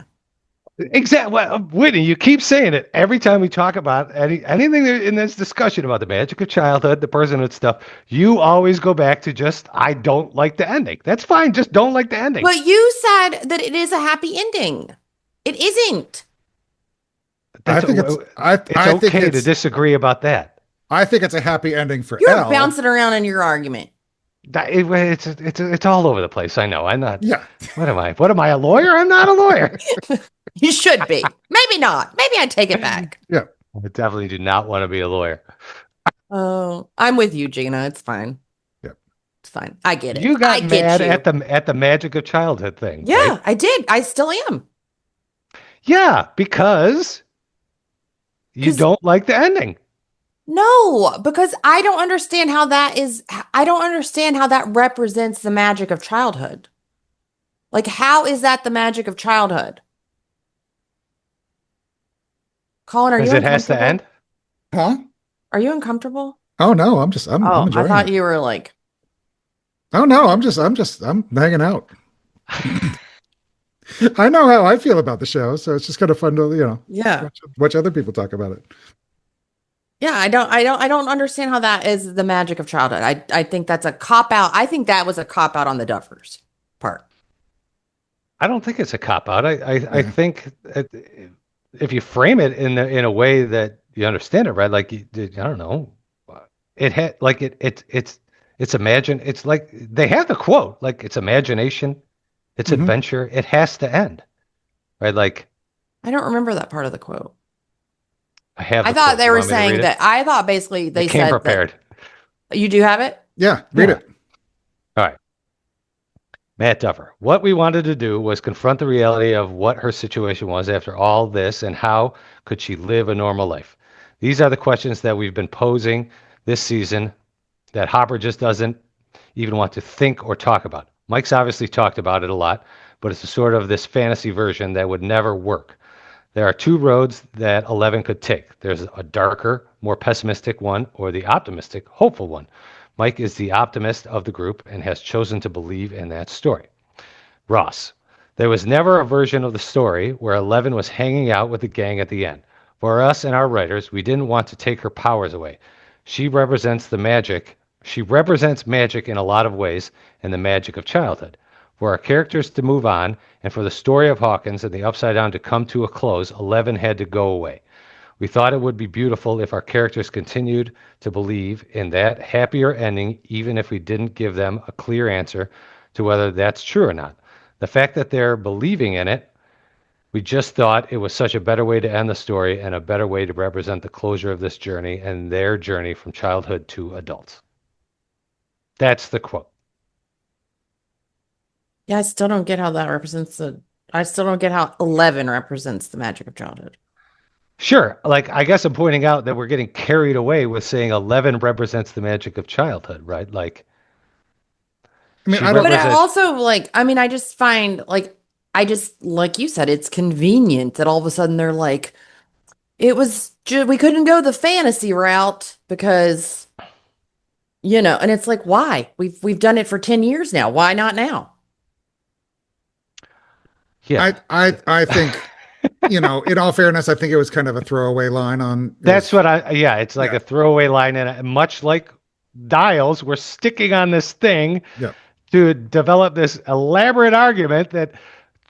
Speaker 3: Exactly. Well, Whitney, you keep saying it every time we talk about anything in this discussion about the magic of childhood, the personhood stuff. You always go back to just, I don't like the ending. That's fine. Just don't like the ending.
Speaker 4: But you said that it is a happy ending. It isn't.
Speaker 2: I think it's
Speaker 3: okay to disagree about that.
Speaker 2: I think it's a happy ending for
Speaker 4: You're
Speaker 2: Elle.
Speaker 4: bouncing around in your argument.
Speaker 3: It's all over the place. I know. I'm not.
Speaker 2: Yeah.
Speaker 3: What am I? What am I? A lawyer? I'm not a lawyer.
Speaker 4: You should be. Maybe not. Maybe I take it back.
Speaker 2: Yeah.
Speaker 3: I definitely do not want to be a lawyer.
Speaker 4: Oh, I'm with you, Gina. It's fine.
Speaker 2: Yep.
Speaker 4: It's fine. I get it.
Speaker 3: You
Speaker 4: I
Speaker 3: got
Speaker 4: get
Speaker 3: mad
Speaker 4: you.
Speaker 3: at the magic of childhood thing,
Speaker 4: Yeah,
Speaker 3: right?
Speaker 4: I did. I still am.
Speaker 3: Yeah, because you
Speaker 4: Because
Speaker 3: don't like the ending.
Speaker 4: no, because I don't understand how that is. I don't understand how that represents the magic of childhood. Like, how is that the magic of childhood? Colin, are you
Speaker 3: Because it has to
Speaker 4: uncomfortable?
Speaker 3: end.
Speaker 2: Huh?
Speaker 4: Are you uncomfortable?
Speaker 2: Oh no, I'm
Speaker 4: Oh, I
Speaker 2: enjoying
Speaker 4: thought
Speaker 2: it.
Speaker 4: you were like,
Speaker 2: Oh no, I'm hanging out. I know how I feel about the show, so it's just kind of fun to,
Speaker 4: yeah.
Speaker 2: watch other people talk about it.
Speaker 4: Yeah, I don't understand how that is the magic of childhood. I think that's a cop out. I think that was a cop out on the Duffers part.
Speaker 3: I don't think it's a cop out. I
Speaker 2: Yeah.
Speaker 3: think if you frame it in a way that you understand it, right? Like I don't know, it had like it's imagine. It's like they have the quote, like it's imagination, it's
Speaker 2: Hmm.
Speaker 3: adventure. It has to end, right? Like
Speaker 4: I don't remember that part of the quote.
Speaker 3: I have
Speaker 4: I
Speaker 3: the
Speaker 4: thought
Speaker 3: quote.
Speaker 4: they
Speaker 3: You
Speaker 4: were
Speaker 3: want me to read
Speaker 4: saying
Speaker 3: it?
Speaker 4: that I thought basically
Speaker 3: I
Speaker 4: they
Speaker 3: came
Speaker 4: said that
Speaker 3: prepared.
Speaker 4: you do have it.
Speaker 2: Yeah, read
Speaker 3: Yeah.
Speaker 2: it.
Speaker 3: All right. Matt Duffer. What we wanted to do was confront the reality of what her situation was after all this and how could she live a normal life. These are the questions that we've been posing this season that Hopper just doesn't even want to think or talk about. Mike's obviously talked about it a lot, but it's a sort of this fantasy version that would never work. There are two roads that 11 could take. There's a darker, more pessimistic one, or the optimistic, hopeful one. Mike is the optimist of the group and has chosen to believe in that story. Ross. There was never a version of the story where 11 was hanging out with the gang at the end. For us and our writers, we didn't want to take her powers away. She represents the magic. She represents magic in a lot of ways and the magic of childhood. For our characters to move on and for the story of Hawkins and the Upside Down to come to a close, 11 had to go away. We thought it would be beautiful if our characters continued to believe in that happier ending, even if we didn't give them a clear answer to whether that's true or not. The fact that they're believing in it, we just thought it was such a better way to end the story and a better way to represent the closure of this journey and their journey from childhood to adults. That's the quote.
Speaker 4: Yeah, I still don't get how that represents the. I still don't get how 11 represents the magic of childhood.
Speaker 3: Sure, like I guess I'm pointing out that we're getting carried away with saying 11 represents the magic of childhood, right? Like
Speaker 2: I mean,
Speaker 3: she
Speaker 2: I don't.
Speaker 4: But I
Speaker 3: represents.
Speaker 4: also like, I mean, I just find like, I just, like you said, it's convenient that all of a sudden they're like, we couldn't go the fantasy route because, and it's like, why? We've done it for 10 years now. Why not now?
Speaker 3: Yeah,
Speaker 2: I think, in all fairness, I think it was kind of a throwaway line on.
Speaker 3: that's what yeah, it's like
Speaker 2: Yeah.
Speaker 3: a throwaway line, and much like Dials, we're sticking on this thing
Speaker 2: Yeah.
Speaker 3: to develop this elaborate argument that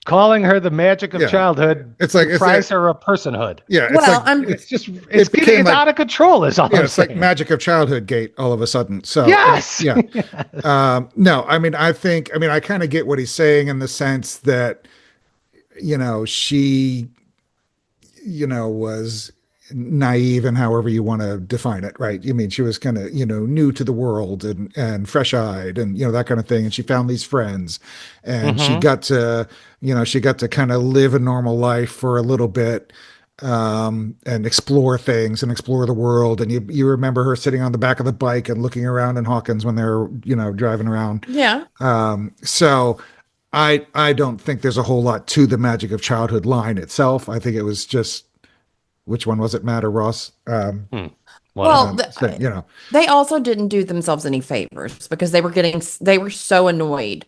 Speaker 3: calling her the magic of
Speaker 2: Yeah.
Speaker 3: childhood
Speaker 2: It's like
Speaker 3: deprives her of personhood.
Speaker 2: Yeah, it's
Speaker 4: Well,
Speaker 2: like
Speaker 4: I'm,
Speaker 3: It's
Speaker 2: became
Speaker 3: it's
Speaker 2: like
Speaker 3: out of control. Is all I'm
Speaker 2: it's like
Speaker 3: saying.
Speaker 2: magic of childhood gate all of a sudden. So
Speaker 3: Yes.
Speaker 2: yeah. No, I mean, I kind of get what he's saying in the sense that, she, was naive and however you want to define it, right? I mean, she was kind of, new to the world and fresh-eyed and, that kind of thing. And she found these friends and she
Speaker 3: Mm-hmm.
Speaker 2: got to, kind of live a normal life for a little bit, and explore things and explore the world. And you remember her sitting on the back of the bike and looking around in Hawkins when they're, driving around.
Speaker 4: yeah.
Speaker 2: So I don't think there's a whole lot to the magic of childhood line itself. I think it was just, which one was it, Matt or Ross?
Speaker 4: Well,
Speaker 2: Saying,
Speaker 4: they also didn't do themselves any favors because they were so annoyed.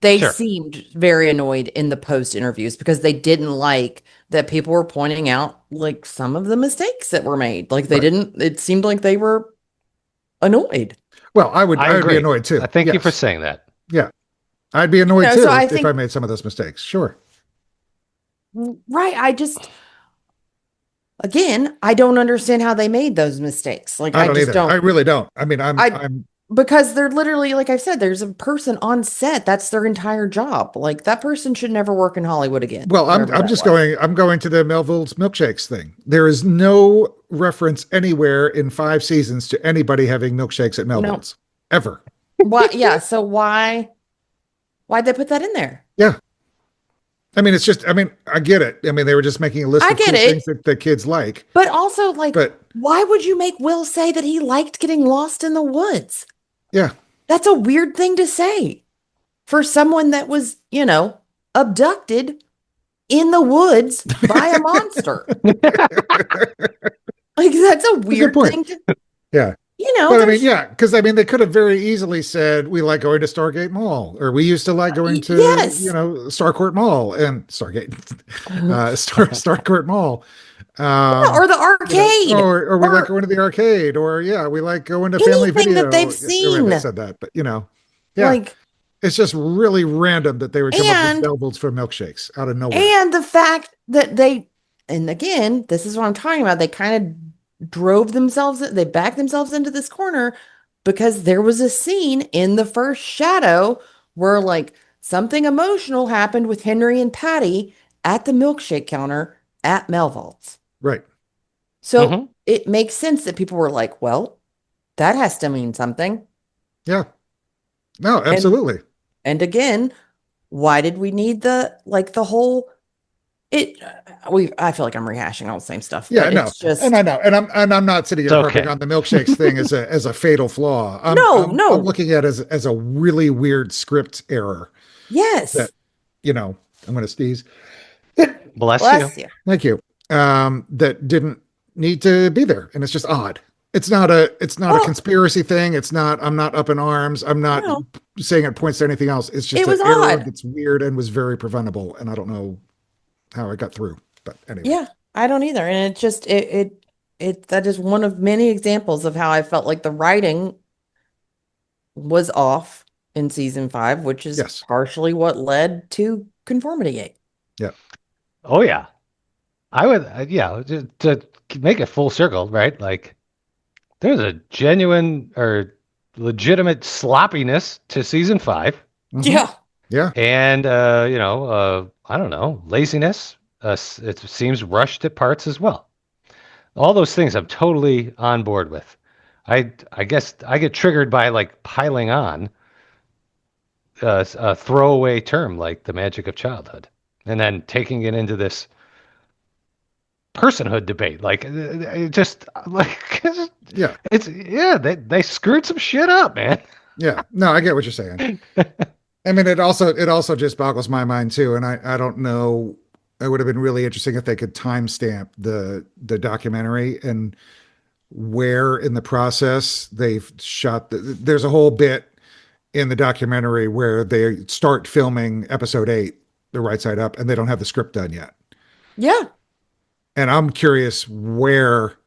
Speaker 4: They
Speaker 3: Sure.
Speaker 4: seemed very annoyed in the post interviews because they didn't like that people were pointing out like some of the mistakes that were made. Like
Speaker 2: Right.
Speaker 4: it seemed like they were annoyed.
Speaker 2: well, I would
Speaker 3: I
Speaker 2: be
Speaker 3: agree.
Speaker 2: annoyed too.
Speaker 3: Thank you for
Speaker 2: Yes.
Speaker 3: saying that.
Speaker 2: Yeah, I'd be annoyed too
Speaker 4: So I
Speaker 2: if
Speaker 4: think,
Speaker 2: I made some of those mistakes. Sure.
Speaker 4: right. Again, I don't understand how they made those mistakes. Like,
Speaker 2: I
Speaker 4: I
Speaker 2: don't
Speaker 4: just
Speaker 2: either. I
Speaker 4: don't.
Speaker 2: really don't. I mean,
Speaker 4: I because they're literally, like I said, there's a person on set. That's their entire job. Like that person should never work in Hollywood again.
Speaker 2: Well,
Speaker 4: wherever
Speaker 2: I'm
Speaker 4: that
Speaker 2: just
Speaker 4: was.
Speaker 2: going to the Melvald's milkshakes thing. There is no reference anywhere in 5 seasons to anybody having milkshakes at
Speaker 4: No.
Speaker 2: Melvald's ever.
Speaker 4: Why? Yeah. So why'd they put that in there?
Speaker 2: Yeah. I mean, it's just, I mean, I get it. I mean, they were just making a list
Speaker 4: I
Speaker 2: of
Speaker 4: get
Speaker 2: cool
Speaker 4: it.
Speaker 2: things that the kids like.
Speaker 4: But also, like,
Speaker 2: But
Speaker 4: why would you make Will say that he liked getting lost in the woods?
Speaker 2: yeah,
Speaker 4: That's a weird thing to say for someone that was, abducted in the woods by a monster. Like, that's a weird
Speaker 2: point.
Speaker 4: thing to,
Speaker 2: yeah. But I mean, yeah, because I mean, they could have very easily said we like going to Stargate Mall, or we used to like going to,
Speaker 4: yes.
Speaker 2: Starcourt Mall and Stargate, Starcourt Mall,
Speaker 4: or the arcade,
Speaker 2: or we like going to the arcade, or yeah, we like going to Family
Speaker 4: anything
Speaker 2: Video.
Speaker 4: that they've
Speaker 2: Yeah,
Speaker 4: seen.
Speaker 2: they said that, but yeah,
Speaker 4: like,
Speaker 2: it's just really random that they would come up
Speaker 4: And-
Speaker 2: with Melville's for milkshakes out of nowhere.
Speaker 4: and the fact that and again, this is what I'm talking about. They kind of they backed themselves into this corner because there was a scene in the first Shadow where like something emotional happened with Henry and Patty at the milkshake counter at Melvald's.
Speaker 2: Right.
Speaker 4: So it makes sense that people were like, well, that has to mean something.
Speaker 2: Yeah. No, absolutely.
Speaker 4: And again, why did we need the whole I feel like I'm rehashing all the same stuff.
Speaker 2: Yeah,
Speaker 4: but
Speaker 2: no,
Speaker 4: it's just,
Speaker 2: and I know, and I'm not sitting here
Speaker 3: It's
Speaker 2: harping
Speaker 3: okay.
Speaker 2: on the milkshakes thing as a fatal flaw. I'm looking at it as a really weird script error.
Speaker 4: yes.
Speaker 2: That, I'm going to sneeze.
Speaker 3: Bless you.
Speaker 4: you.
Speaker 2: Thank you. That didn't need to be there, and it's just odd. It's not a conspiracy thing. It's not. I'm not up in arms. I'm not saying it points to anything else. It's just an error that's weird and was very preventable, and I don't know how it got through. But anyway.
Speaker 4: Yeah, I don't either. And it just that is one of many examples of how I felt like the writing was off in season 5, which is partially what led to Conformity Gate.
Speaker 2: Yeah.
Speaker 3: Oh yeah. I would to make it full circle, right? Like there's a genuine or legitimate sloppiness to season 5.
Speaker 4: Yeah.
Speaker 2: Yeah.
Speaker 3: And I don't know, laziness. It seems rushed at parts as well. All those things I'm totally on board with. I guess I get triggered by like piling on a throwaway term like the magic of childhood, and then taking it into this personhood debate. Like it just like they screwed some shit up, man.
Speaker 2: Yeah. No, I get what you're saying. I mean, it also just boggles my mind too, and I don't know. It would have been really interesting if they could timestamp the documentary and where in the process they've shot. There's a whole bit in the documentary where they start filming episode 8, The Right Side Up, and they don't have the script done yet.
Speaker 4: Yeah.
Speaker 2: And I'm curious where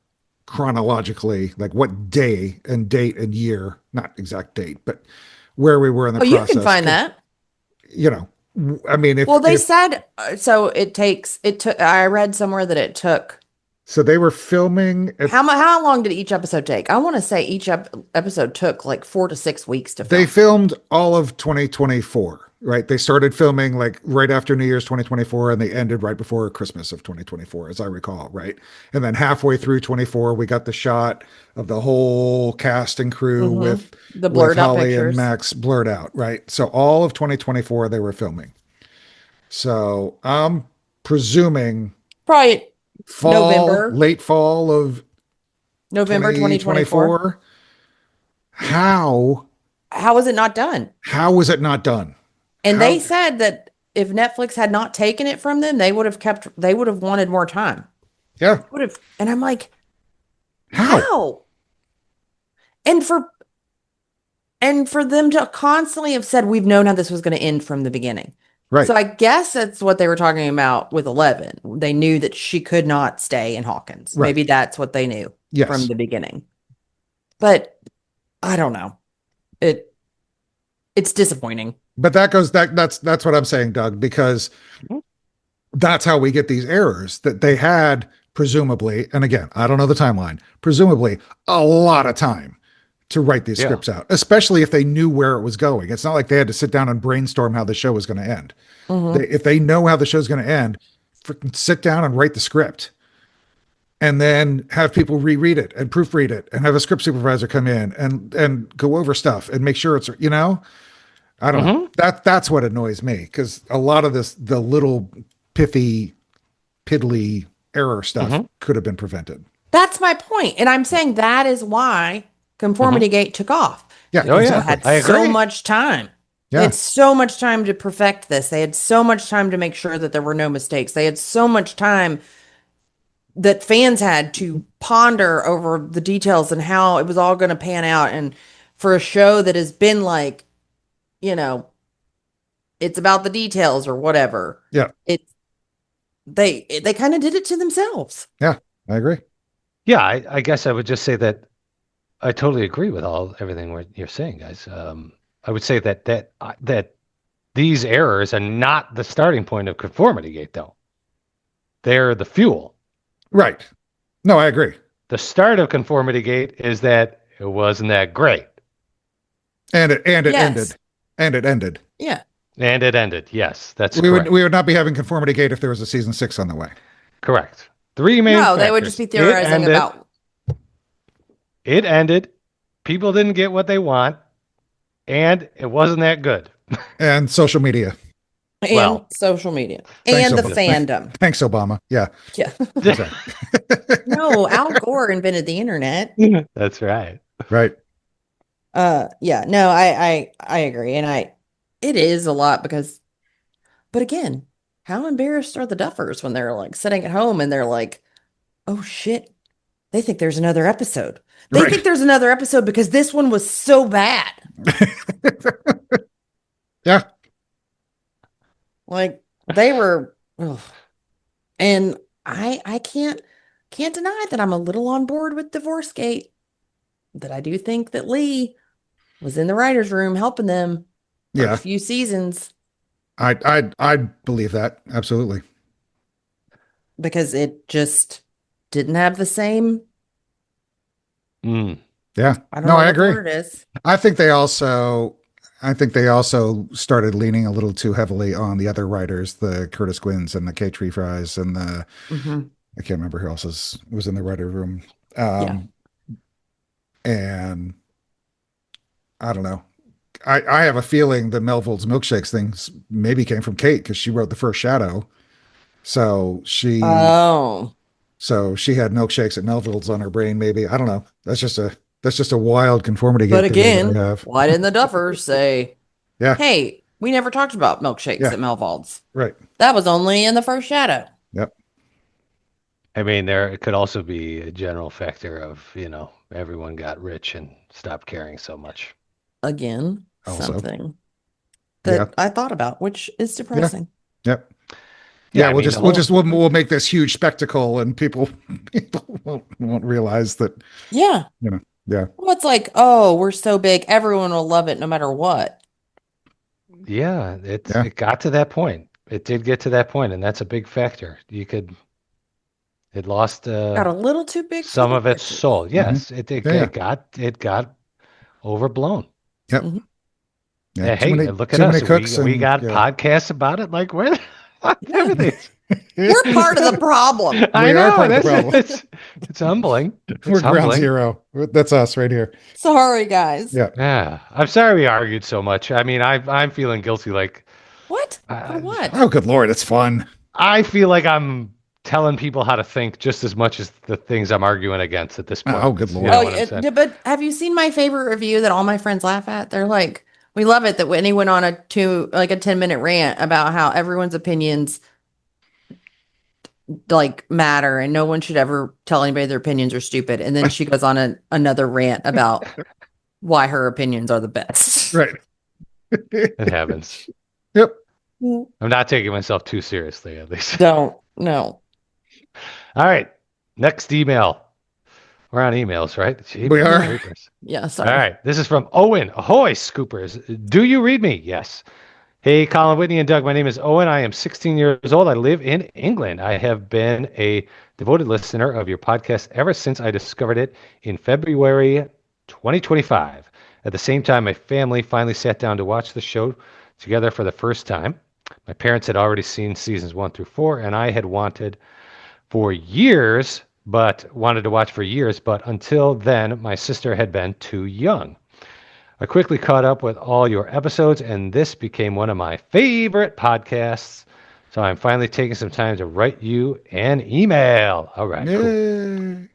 Speaker 2: chronologically, like what day and date and year, not exact date, but where we were in the process.
Speaker 4: You can find that.
Speaker 2: I mean,
Speaker 4: they said, so I read somewhere that it took.
Speaker 2: So they were filming.
Speaker 4: How long did each episode take? I want to say each episode took like 4 to 6 weeks to film.
Speaker 2: They filmed all of 2024, right? They started filming like right after New Year's 2024, and they ended right before Christmas of 2024, as I recall, right? And then halfway through 24, we got the shot of the whole cast and crew with
Speaker 4: the blurred out
Speaker 2: Holly
Speaker 4: pictures
Speaker 2: and Max blurred out, right? So all of 2024 they were filming. So I'm presuming
Speaker 4: probably
Speaker 2: late fall of
Speaker 4: November 2024.
Speaker 2: How
Speaker 4: was it not done?
Speaker 2: How was it not done?
Speaker 4: And they said that if Netflix had not taken it from them, they would have wanted more time.
Speaker 2: Yeah.
Speaker 4: And I'm like,
Speaker 2: how?
Speaker 4: And for them to constantly have said, we've known how this was going to end from the beginning.
Speaker 2: Right.
Speaker 4: So I guess that's what they were talking about with 11. They knew that she could not stay in Hawkins. Right. Maybe that's what they knew from the beginning. But I don't know. It's disappointing.
Speaker 2: But that's what I'm saying, Doug, because that's how we get these errors that they had presumably, and again, I don't know the timeline, presumably a lot of time to write these
Speaker 3: Yeah.
Speaker 2: scripts out, especially if they knew where it was going. It's not like they had to sit down and brainstorm how the show was going to end. If they know how the show's going to end, freaking sit down and write the script, and then have people reread it and proofread it, and have a script supervisor come in and go over stuff and make sure it's, I don't know. That's what annoys me, because a lot of the little pithy, piddly error stuff could have been prevented.
Speaker 4: That's my point. And I'm saying that is why Conformity Gate took off.
Speaker 2: Yeah,
Speaker 3: Oh, yeah.
Speaker 2: exactly.
Speaker 4: Had
Speaker 3: I
Speaker 4: so
Speaker 3: agree.
Speaker 4: much time.
Speaker 2: Yeah.
Speaker 4: They had so much time to perfect this. They had so much time to make sure that there were no mistakes. They had so much time that fans had to ponder over the details and how it was all going to pan out. And for a show that has been like, it's about the details or whatever.
Speaker 2: Yeah.
Speaker 4: They kind of did it to themselves.
Speaker 2: Yeah, I agree.
Speaker 3: Yeah, I guess I would just say that I totally agree with everything what you're saying, guys. I would say that these errors are not the starting point of Conformity Gate, though. They're the fuel.
Speaker 2: Right. No, I agree.
Speaker 3: The start of Conformity Gate is that it wasn't that great.
Speaker 2: And it
Speaker 4: Yes.
Speaker 2: ended. And it ended.
Speaker 4: Yeah.
Speaker 3: And it ended. Yes, that's
Speaker 2: We
Speaker 3: correct.
Speaker 2: would not be having Conformity Gate if there was a season 6 on the way.
Speaker 3: Correct. Three main
Speaker 4: No, they would
Speaker 3: factors.
Speaker 4: just be theorizing about.
Speaker 3: It ended. People didn't get what they want. And it wasn't that good.
Speaker 2: And social media.
Speaker 4: And
Speaker 3: Well,
Speaker 4: social media.
Speaker 2: thanks,
Speaker 4: And the
Speaker 2: Obama.
Speaker 4: fandom.
Speaker 2: Thanks, Obama. Yeah.
Speaker 4: Yeah.
Speaker 2: Exactly.
Speaker 4: No, Al Gore invented the internet.
Speaker 3: That's right.
Speaker 2: Right.
Speaker 4: Yeah, no, I agree. And it is a lot but again, how embarrassed are the Duffers when they're like sitting at home and they're like, oh shit, they think there's another episode. They
Speaker 2: Right.
Speaker 4: think there's another episode because this one was so bad.
Speaker 2: Yeah.
Speaker 4: Like they were, ugh. And I can't deny that I'm a little on board with Divorce Gate. That I do think that Lee was in the writer's room helping them for
Speaker 2: Yeah.
Speaker 4: a few seasons
Speaker 2: I believe that. Absolutely.
Speaker 4: because it just didn't have the same.
Speaker 3: Mm.
Speaker 2: Yeah.
Speaker 4: I don't
Speaker 2: No,
Speaker 4: know
Speaker 2: I
Speaker 4: what
Speaker 2: agree.
Speaker 4: word it is.
Speaker 2: I think they also started leaning a little too heavily on the other writers, the Curtis Gwynns and the K. Tree Fries and the
Speaker 4: Mhm.
Speaker 2: I can't remember who else was in the writer room.
Speaker 4: Yeah.
Speaker 2: And I don't know. I have a feeling that Melvald's milkshakes things maybe came from Kate because she wrote the first Shadow. So she had milkshakes at Melvald's on her brain. Maybe I don't know. That's just a wild Conformity Gate.
Speaker 4: But
Speaker 2: theory that
Speaker 4: again,
Speaker 2: I have.
Speaker 4: why didn't the Duffers say,
Speaker 2: Yeah.
Speaker 4: hey, we never talked about milkshakes
Speaker 2: Yeah.
Speaker 4: at Melvald's?
Speaker 2: Right.
Speaker 4: That was only in the first Shadow.
Speaker 2: Yep.
Speaker 3: I mean, there could also be a general factor of, everyone got rich and stopped caring so much.
Speaker 4: Again,
Speaker 2: Also.
Speaker 4: something that I thought about, which is depressing.
Speaker 2: Yep.
Speaker 3: Yeah,
Speaker 2: Yeah,
Speaker 3: I
Speaker 2: we'll
Speaker 3: mean,
Speaker 2: we'll make this huge spectacle, and people won't realize that.
Speaker 4: Yeah.
Speaker 2: Yeah.
Speaker 4: Well, it's like, oh, we're so big, everyone will love it no matter what.
Speaker 3: Yeah, it
Speaker 2: Yeah.
Speaker 3: got to that point. It did get to that point, and that's a big factor. It lost
Speaker 4: Got a little too big. for
Speaker 3: some
Speaker 4: the
Speaker 3: of its
Speaker 4: britches.
Speaker 3: soul. Yes, it
Speaker 2: Yeah.
Speaker 3: got overblown.
Speaker 2: Yep.
Speaker 4: Mhm.
Speaker 2: Yeah.
Speaker 3: Hey, look at
Speaker 2: too many
Speaker 3: us.
Speaker 2: cooks
Speaker 3: We
Speaker 2: and-
Speaker 3: got
Speaker 2: yeah.
Speaker 3: podcasts about it. Like where everything.
Speaker 4: We're part of the problem.
Speaker 3: I
Speaker 2: We are
Speaker 3: know.
Speaker 2: part of the
Speaker 3: That's-
Speaker 2: problem.
Speaker 3: It's humbling. It's
Speaker 2: We're ground
Speaker 3: humbling.
Speaker 2: zero. That's us right here.
Speaker 4: Sorry, guys.
Speaker 2: Yeah.
Speaker 3: Yeah, I'm sorry we argued so much. I mean, I'm feeling guilty. Like
Speaker 4: What? For what?
Speaker 2: Oh, good Lord. It's fun.
Speaker 3: I feel like I'm telling people how to think just as much as the things I'm arguing against at this point.
Speaker 2: Oh, good
Speaker 3: You
Speaker 2: Lord.
Speaker 3: know
Speaker 4: Oh,
Speaker 3: what I'm saying?
Speaker 4: but have you seen my favorite review that all my friends laugh at? They're like, we love it that Whitney went on a 10-minute rant about how everyone's opinions like matter and no one should ever tell anybody their opinions are stupid. And then she goes on another rant about why her opinions are the best.
Speaker 2: Right.
Speaker 3: It happens.
Speaker 2: Yep.
Speaker 3: I'm not taking myself too seriously, at least.
Speaker 4: Don't. No.
Speaker 3: All right. Next email. We're on emails, right?
Speaker 2: We are.
Speaker 3: Creepers.
Speaker 4: Yeah. Sorry.
Speaker 3: All right. This is from Owen. Ahoy, Scoopers. Do you read me? Yes. Hey, Colin, Whitney, and Doug. My name is Owen. I am 16 years old. I live in England. I have been a devoted listener of your podcast ever since I discovered it in February 2025. At the same time, my family finally sat down to watch the show together for the first time. My parents had already seen seasons 1 through 4, and I had wanted to watch for years, but until then, my sister had been too young. I quickly caught up with all your episodes, and this became one of my favorite podcasts. So I'm finally taking some time to write you an email. All right, cool.
Speaker 2: Yay.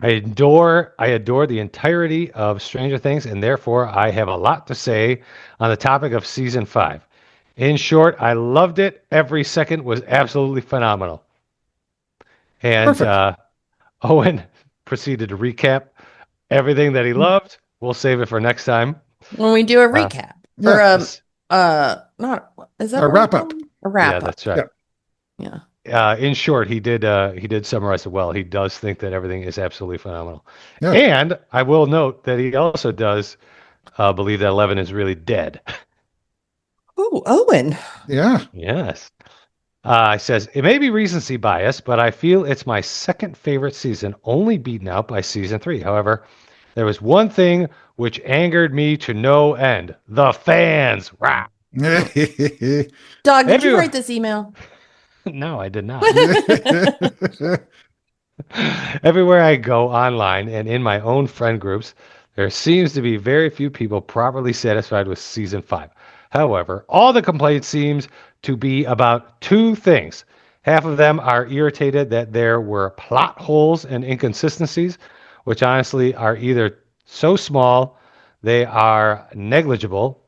Speaker 3: I adore the entirety of Stranger Things, and therefore I have a lot to say on the topic of season 5. In short, I loved it. Every second was absolutely phenomenal. And Owen proceeded to recap everything that he loved. We'll save it for next time.
Speaker 4: When we do a recap. Not is that
Speaker 2: A
Speaker 4: what
Speaker 2: wrap
Speaker 4: we
Speaker 2: up.
Speaker 4: call it? A wrap
Speaker 3: Yeah,
Speaker 4: up.
Speaker 3: that's right.
Speaker 4: Yeah.
Speaker 3: In short, he did summarize it well. He does think that everything is absolutely phenomenal.
Speaker 2: Yeah.
Speaker 3: And I will note that he also does believe that 11 is really dead.
Speaker 4: Oh, Owen.
Speaker 2: Yeah.
Speaker 3: Yes. He says, it may be recency bias, but I feel it's my second favorite season, only beaten out by season 3. However, there was one thing which angered me to no end. The fans. Rah.
Speaker 4: Dog, did you
Speaker 3: Everyone-
Speaker 4: write this email?
Speaker 3: No, I did not. Everywhere I go online and in my own friend groups, there seems to be very few people properly satisfied with season 5. However, all the complaints seems to be about 2 things. Half of them are irritated that there were plot holes and inconsistencies, which honestly are either so small they are negligible,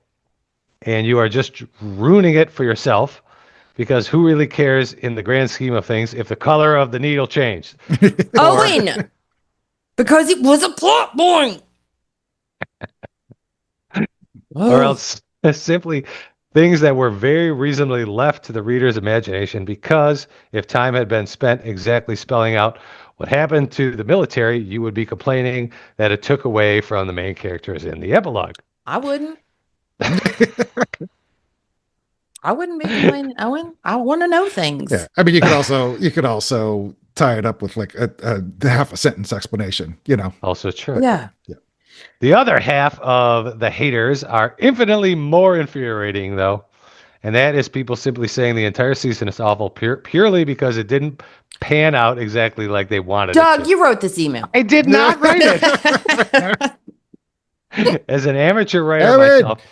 Speaker 3: and you are just ruining it for yourself, because who really cares in the grand scheme of things if the color of the needle changed?
Speaker 4: Owen! Because it was a plot point.
Speaker 3: Or else simply things that were very reasonably left to the reader's imagination, because if time had been spent exactly spelling out what happened to the military, you would be complaining that it took away from the main characters in the epilogue.
Speaker 4: I wouldn't. I wouldn't be complaining, Owen. I want to know things.
Speaker 2: Yeah. I mean, you could also tie it up with like a half a sentence explanation, you know.
Speaker 3: Also true.
Speaker 4: Yeah.
Speaker 3: The other half of the haters are infinitely more infuriating, though, and that is people simply saying the entire season is awful purely because it didn't pan out exactly like they wanted it
Speaker 4: Doug,
Speaker 3: to.
Speaker 4: you wrote this email.
Speaker 3: I did not write it. As an amateur writer myself,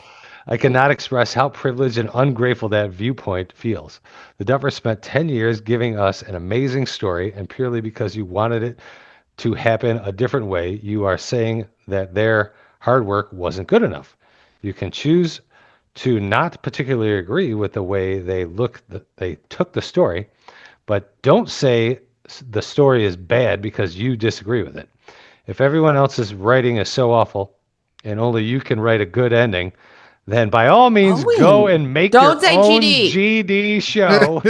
Speaker 3: I cannot express how privileged and ungrateful that viewpoint feels. The Duffers spent 10 years giving us an amazing story, and purely because you wanted it to happen a different way, you are saying that their hard work wasn't good enough. You can choose to not particularly agree with the way they took the story, but don't say the story is bad because you disagree with it. If everyone else's writing is so awful and only you can write a good ending, then by all means go and make your own GD show.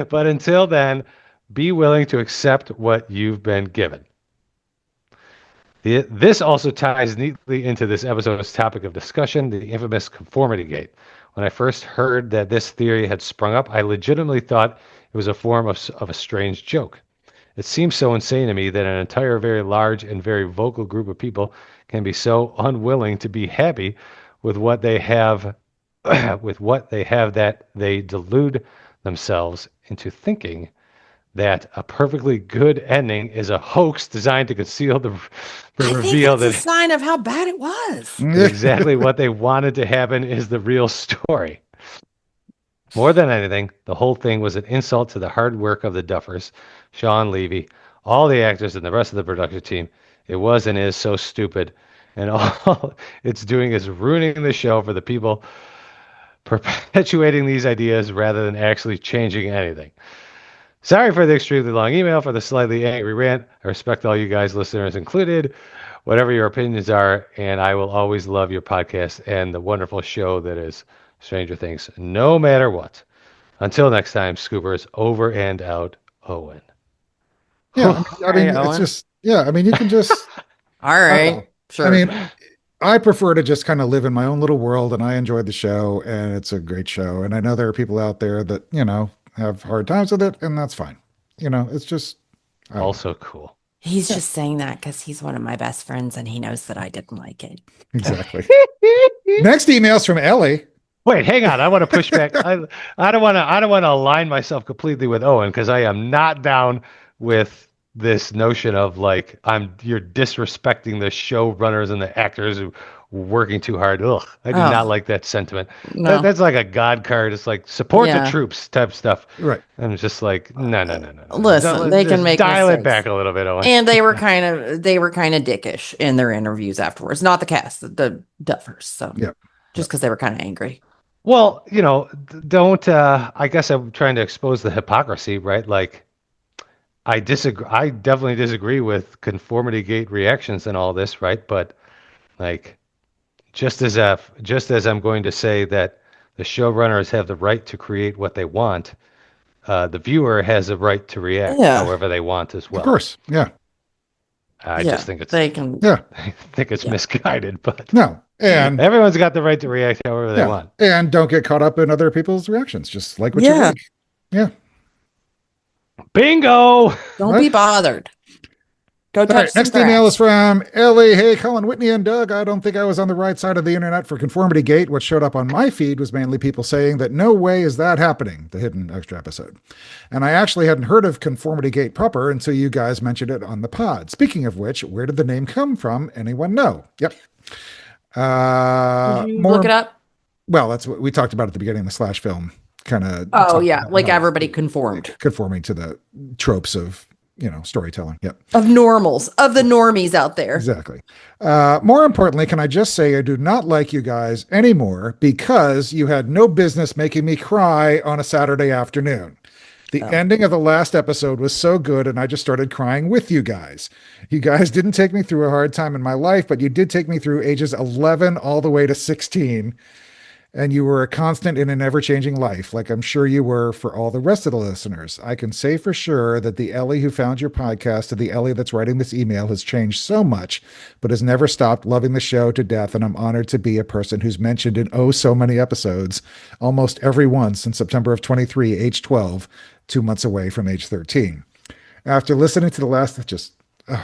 Speaker 3: But until then, be willing to accept what you've been given. This also ties neatly into this episode's topic of discussion, the infamous Conformity Gate. When I first heard that this theory had sprung up, I legitimately thought it was a form of a strange joke. It seems so insane to me that an entire very large and very vocal group of people can be so unwilling to be happy with what they have that they delude themselves into thinking that a perfectly good ending is a hoax designed to conceal the reveal that
Speaker 4: a sign of how bad it was.
Speaker 3: exactly what they wanted to happen is the real story. More than anything, the whole thing was an insult to the hard work of the Duffers, Sean Levy, all the actors, and the rest of the production team. It was and is so stupid, and all it's doing is ruining the show for the people perpetuating these ideas rather than actually changing anything. Sorry for the extremely long email, for the slightly angry rant. I respect all you guys, listeners included, whatever your opinions are, and I will always love your podcast and the wonderful show that is Stranger Things, no matter what. Until next time, Scoopers, over and out, Owen.
Speaker 2: Yeah, I mean,
Speaker 4: Owen.
Speaker 2: it's just, yeah, I mean, you can just,
Speaker 4: All right. Sure.
Speaker 2: I mean, I prefer to just kind of live in my own little world, and I enjoyed the show, and it's a great show. And I know there are people out there that, you know, have hard times with it, and that's fine. You know, it's just
Speaker 3: Also cool.
Speaker 4: He's just saying that because he's one of my best friends and he knows that I didn't like it.
Speaker 2: Exactly. Next email's from Ellie.
Speaker 3: Wait, hang on. I want to push back. I don't want to align myself completely with Owen because I am not down with this notion of like you're disrespecting the showrunners and the actors who were working too hard. Ugh, I do not like that sentiment.
Speaker 4: No.
Speaker 3: That's like a God card. It's like support the
Speaker 4: Yeah.
Speaker 3: troops type stuff.
Speaker 2: Right.
Speaker 3: And it's just like no.
Speaker 4: Listen, they can
Speaker 3: Just
Speaker 4: make
Speaker 3: dial it
Speaker 4: mistakes.
Speaker 3: back a little bit, Owen.
Speaker 4: And they were kind of dickish in their interviews afterwards. Not the cast, the Duffers. So
Speaker 2: Yep.
Speaker 4: just because they were kind of angry.
Speaker 3: Well, don't. I guess I'm trying to expose the hypocrisy, right? Like, I disagree. I definitely disagree with Conformity Gate reactions and all this, right? But like, just as I'm going to say that the showrunners have the right to create what they want, the viewer has a right to react
Speaker 4: Yeah.
Speaker 3: however they want as well.
Speaker 2: Of course. Yeah.
Speaker 3: I just think it's
Speaker 4: they can.
Speaker 2: Yeah.
Speaker 3: I think it's misguided, but
Speaker 2: No. And
Speaker 3: everyone's got the right to react however they
Speaker 2: yeah.
Speaker 3: want.
Speaker 2: And don't get caught up in other people's reactions. Just like what you
Speaker 4: Yeah.
Speaker 2: like. Yeah.
Speaker 3: Bingo.
Speaker 4: Don't
Speaker 2: What?
Speaker 4: be bothered. Go touch
Speaker 2: All right,
Speaker 4: some
Speaker 2: next email
Speaker 4: grass.
Speaker 2: is from Ellie. Hey, Collin, Whitney, and Doug. I don't think I was on the right side of the internet for Conformity Gate. What showed up on my feed was mainly people saying that no way is that happening, the hidden extra episode. And I actually hadn't heard of Conformity Gate proper until you guys mentioned it on the pod. Speaking of which, where did the name come from? Anyone know? Yep.
Speaker 4: Did you look it up?
Speaker 2: Well, that's what we talked about at the beginning of the slash film. Kind of.
Speaker 4: Oh yeah, like everybody conformed.
Speaker 2: Conforming to the tropes of storytelling. Yep.
Speaker 4: Of normals, of the normies out there.
Speaker 2: Exactly. More importantly, can I just say I do not like you guys anymore because you had no business making me cry on a Saturday afternoon. The ending of the last episode was so good, and I just started crying with you guys. You guys didn't take me through a hard time in my life, but you did take me through ages 11 all the way to 16. And you were a constant in an ever-changing life, like I'm sure you were for all the rest of the listeners. I can say for sure that the Ellie who found your podcast to the Ellie that's writing this email has changed so much, but has never stopped loving the show to death, and I'm honored to be a person who's mentioned in oh so many episodes, almost every one since September of 23, age 12, 2 months away from age 13. After listening to the last, After
Speaker 4: Are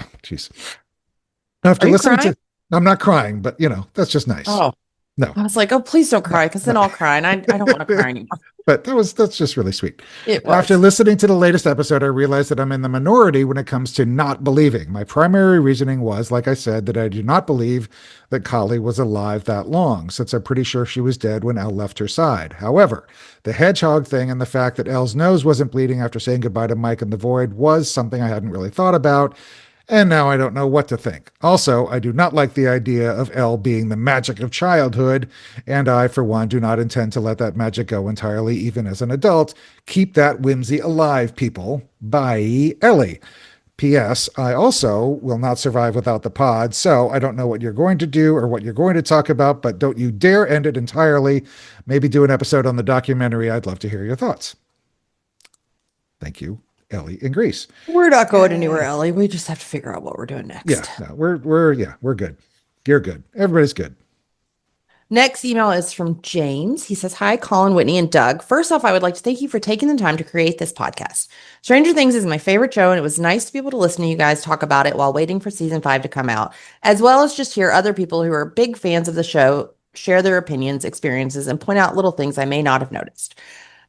Speaker 4: you
Speaker 2: listening
Speaker 4: crying?
Speaker 2: to, I'm not crying, but that's just nice.
Speaker 4: Oh.
Speaker 2: No.
Speaker 4: I was like, oh, please don't cry, because then I'll cry, and I don't want to cry anymore.
Speaker 2: But that's just really sweet.
Speaker 4: It was.
Speaker 2: After listening to the latest episode, I realized that I'm in the minority when it comes to not believing. My primary reasoning was, like I said, that I do not believe that Collin was alive that long, since I'm pretty sure she was dead when Elle left her side. However, the hedgehog thing and the fact that Elle's nose wasn't bleeding after saying goodbye to Mike in the void was something I hadn't really thought about. And now I don't know what to think. Also, I do not like the idea of Elle being the magic of childhood, and I, for one, do not intend to let that magic go entirely, even as an adult. Keep that whimsy alive, people. Bye, Ellie. P.S. I also will not survive without the pod, so I don't know what you're going to do or what you're going to talk about, but don't you dare end it entirely. Maybe do an episode on the documentary. I'd love to hear your thoughts. Thank you. Ellie in Greece.
Speaker 4: We're not going anywhere, Ellie. We just have to figure out what we're doing next.
Speaker 2: Yeah, no, we're good. You're good. Everybody's good.
Speaker 4: Next email is from James. He says, hi, Collin, Whitney, and Doug. First off, I would like to thank you for taking the time to create this podcast. Stranger Things is my favorite show, and it was nice to be able to listen to you guys talk about it while waiting for season 5 to come out, as well as just hear other people who are big fans of the show share their opinions, experiences, and point out little things I may not have noticed.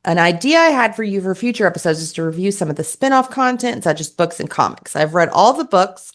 Speaker 4: An idea I had for you for future episodes is to review some of the spin-off content, such as books and comics. I've read all the books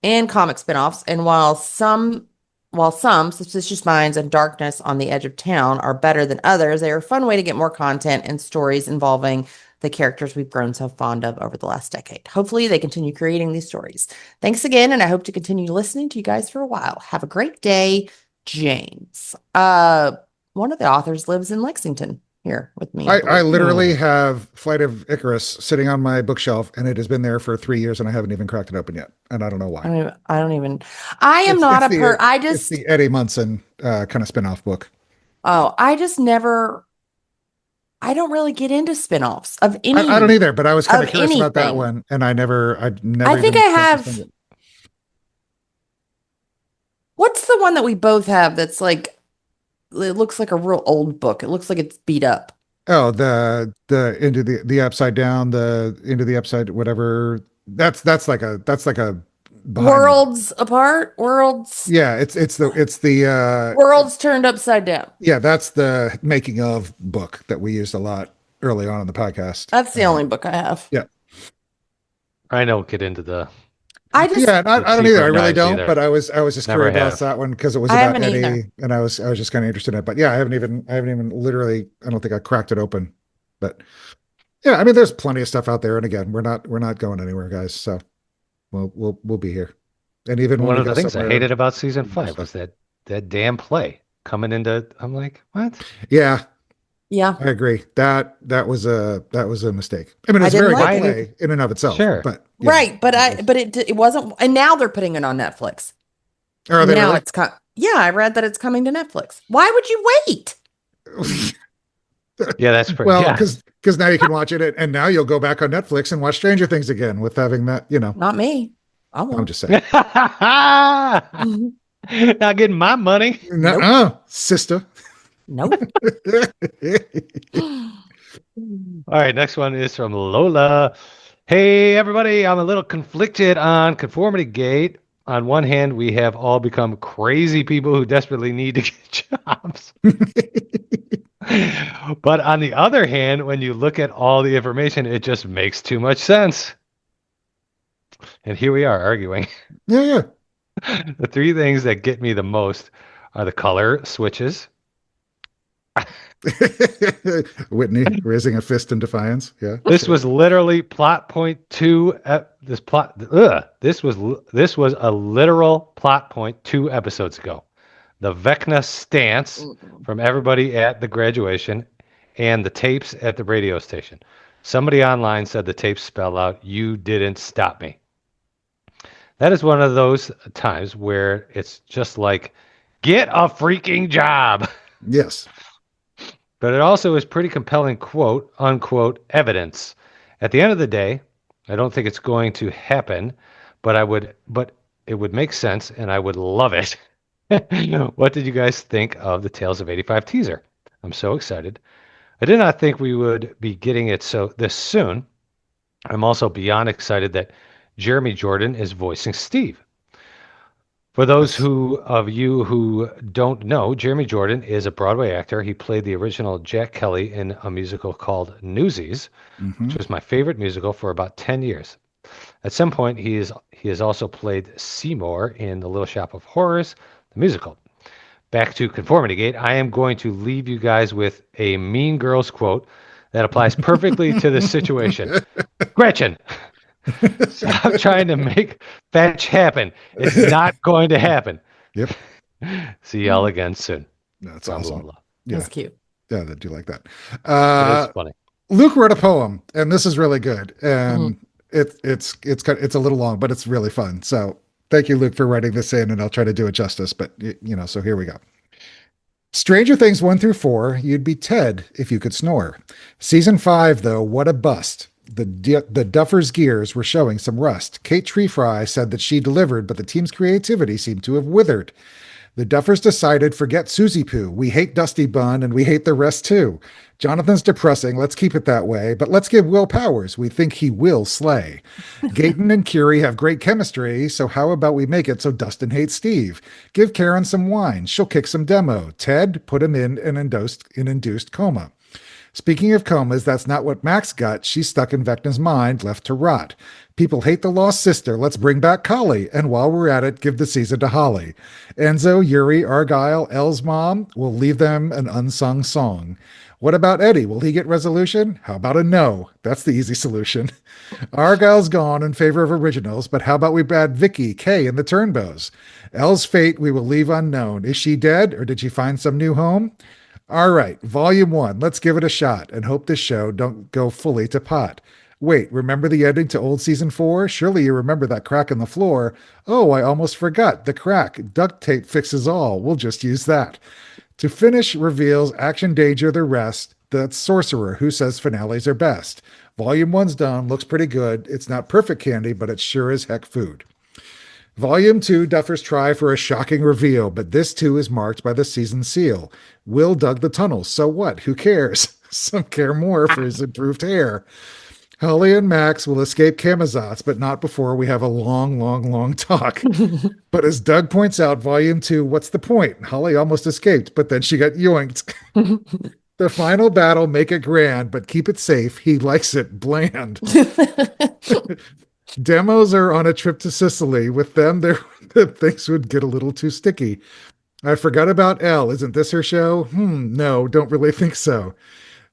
Speaker 4: and comic spin-offs, and while some Suspicious Minds and Darkness on the Edge of Town are better than others, they are a fun way to get more content and stories involving the characters we've grown so fond of over the last decade. Hopefully they continue creating these stories. Thanks again, and I hope to continue listening to you guys for a while. Have a great day, James. One of the authors lives in Lexington here with me.
Speaker 2: I literally have Flight of Icarus sitting on my bookshelf, and it has been there for 3 years, and I haven't even cracked it open yet, and I don't know why.
Speaker 4: I am not a per. I just
Speaker 2: it's the Eddie Munson kind of spinoff book.
Speaker 4: Oh, I just never. I don't really get into spinoffs of any.
Speaker 2: I don't either, but I was kind of curious about that
Speaker 4: anything.
Speaker 2: one, and I never.
Speaker 4: I think I have. What's the one that we both have that's like, it looks like a real old book. It looks like it's beat up.
Speaker 2: Oh, the into the upside down, the into the upside, whatever That's like a behind the-
Speaker 4: Worlds apart, worlds
Speaker 2: Yeah, it's the
Speaker 4: worlds turned upside down.
Speaker 2: yeah, that's the making of book that we used a lot early on in the podcast.
Speaker 4: That's the only book I have.
Speaker 2: Yeah.
Speaker 3: I don't get into the
Speaker 4: I just
Speaker 2: Yeah, and I don't either. I really
Speaker 3: dives
Speaker 2: don't.
Speaker 3: either.
Speaker 2: But I was just
Speaker 3: Never
Speaker 2: curious about
Speaker 3: have.
Speaker 2: that one because it was
Speaker 4: I
Speaker 2: about
Speaker 4: haven't
Speaker 2: Eddie,
Speaker 4: either.
Speaker 2: and I was just kind of interested in it. But yeah, I haven't even literally. I don't think I cracked it open. But yeah, I mean, there's plenty of stuff out there. And again, we're not going anywhere, guys. So we'll be here. And even when
Speaker 3: one
Speaker 2: we
Speaker 3: of the
Speaker 2: go
Speaker 3: things I
Speaker 2: somewhere,
Speaker 3: hated about season 5 was that damn play coming into. I'm like, what?
Speaker 2: yeah,
Speaker 4: yeah.
Speaker 2: I agree. That was a mistake. I mean,
Speaker 4: I
Speaker 2: it's a
Speaker 4: didn't
Speaker 2: very good
Speaker 4: like
Speaker 2: play in and of itself.
Speaker 3: Sure.
Speaker 2: But yeah.
Speaker 4: Right, but it wasn't, and now they're putting it on Netflix.
Speaker 2: Are they
Speaker 4: Now
Speaker 2: really?
Speaker 4: it's yeah, I read that it's coming to Netflix. Why would you wait?
Speaker 3: Yeah, that's pretty.
Speaker 2: Well,
Speaker 3: yeah.
Speaker 2: because now you can watch it, and now you'll go back on Netflix and watch Stranger Things again with having that.
Speaker 4: Not me. I
Speaker 2: I'm
Speaker 4: won't.
Speaker 2: just saying.
Speaker 3: Not getting my money.
Speaker 2: Nuh-uh, sister.
Speaker 4: Nope.
Speaker 3: All right, next one is from Lola. Hey, everybody, I'm a little conflicted on Conformity Gate. On one hand, we have all become crazy people who desperately need to get jobs. But on the other hand, when you look at all the information, it just makes too much sense. And here we are arguing.
Speaker 2: Yeah.
Speaker 3: The three things that get me the most are the color switches.
Speaker 2: Whitney raising a fist in defiance. Yeah.
Speaker 3: This was literally plot point 2. This was a literal plot point 2 episodes ago. The Vecna stance from everybody at the graduation and the tapes at the radio station. Somebody online said the tapes spell out, "You didn't stop me." That is one of those times where it's just like, get a freaking job.
Speaker 2: Yes.
Speaker 3: But it also is pretty compelling quote unquote evidence. At the end of the day, I don't think it's going to happen, but it would make sense and I would love it. What did you guys think of the Tales of 85 teaser? I'm so excited. I did not think we would be getting it this soon. I'm also beyond excited that Jeremy Jordan is voicing Steve. For those of you who don't know, Jeremy Jordan is a Broadway actor. He played the original Jack Kelly in a musical called Newsies, which was my favorite musical for about 10 years. At some point, he has also played Seymour in The Little Shop of Horrors, the musical. Back to Conformity Gate, I am going to leave you guys with a Mean Girls quote that applies perfectly to this situation. Gretchen, stop trying to make fetch happen. It's not going to happen.
Speaker 2: Yep.
Speaker 3: See y'all again soon.
Speaker 2: That's
Speaker 3: Blah,
Speaker 2: awesome.
Speaker 3: blah, blah.
Speaker 2: Yeah.
Speaker 4: That's cute.
Speaker 2: Yeah, I do like that.
Speaker 3: It is funny.
Speaker 2: Luke wrote a poem, and this is really good. And it's a little long, but it's really fun. So thank you, Luke, for writing this in, and I'll try to do it justice. But so here we go. Stranger Things 1 through 4, you'd be Ted if you could snore. Season 5, though, what a bust. The Duffer's gears were showing some rust. Kate Treefry said that she delivered, but the team's creativity seemed to have withered. The Duffers decided, forget Susie Poo. We hate Dusty Bun, and we hate the rest too. Jonathan's depressing. Let's keep it that way. But let's give Will powers. We think he will slay. Gaten and Curie have great chemistry, so how about we make it so Dustin hates Steve? Give Karen some wine. She'll kick some demo. Ted, put him in an induced coma. Speaking of comas, that's not what Max got. She's stuck in Vecna's mind, left to rot. People hate the lost sister. Let's bring back Collie. And while we're at it, give the season to Holly. Enzo, Yuri, Argyle, Elle's mom. We'll leave them an unsung song. What about Eddie? Will he get resolution? How about a no? That's the easy solution. Argyle's gone in favor of originals, but how about we add Vicky, Kay, and the Turnbows? Elle's fate we will leave unknown. Is she dead, or did she find some new home? All right, volume 1. Let's give it a shot and hope this show don't go fully to pot. Wait, remember the ending to old season 4? Surely you remember that crack in the floor. Oh, I almost forgot. The crack. Duct tape fixes all. We'll just use that. To finish reveals Action Danger the rest. The Sorcerer, who says finales are best. Volume 1's done. Looks pretty good. It's not perfect candy, but it's sure as heck food. Volume 2, Duffers try for a shocking reveal, but this too is marked by the season seal. Will dug the tunnel. So what? Who cares? Some care more for his improved hair. Holly and Max will escape Camazotz, but not before we have a long, long, long talk. But as Doug points out, volume 2, what's the point? Holly almost escaped, but then she got yoinked. The final battle, make it grand, but keep it safe. He likes it bland. Demos are on a trip to Sicily. With them, things would get a little too sticky. I forgot about Elle. Isn't this her show? No, don't really think so.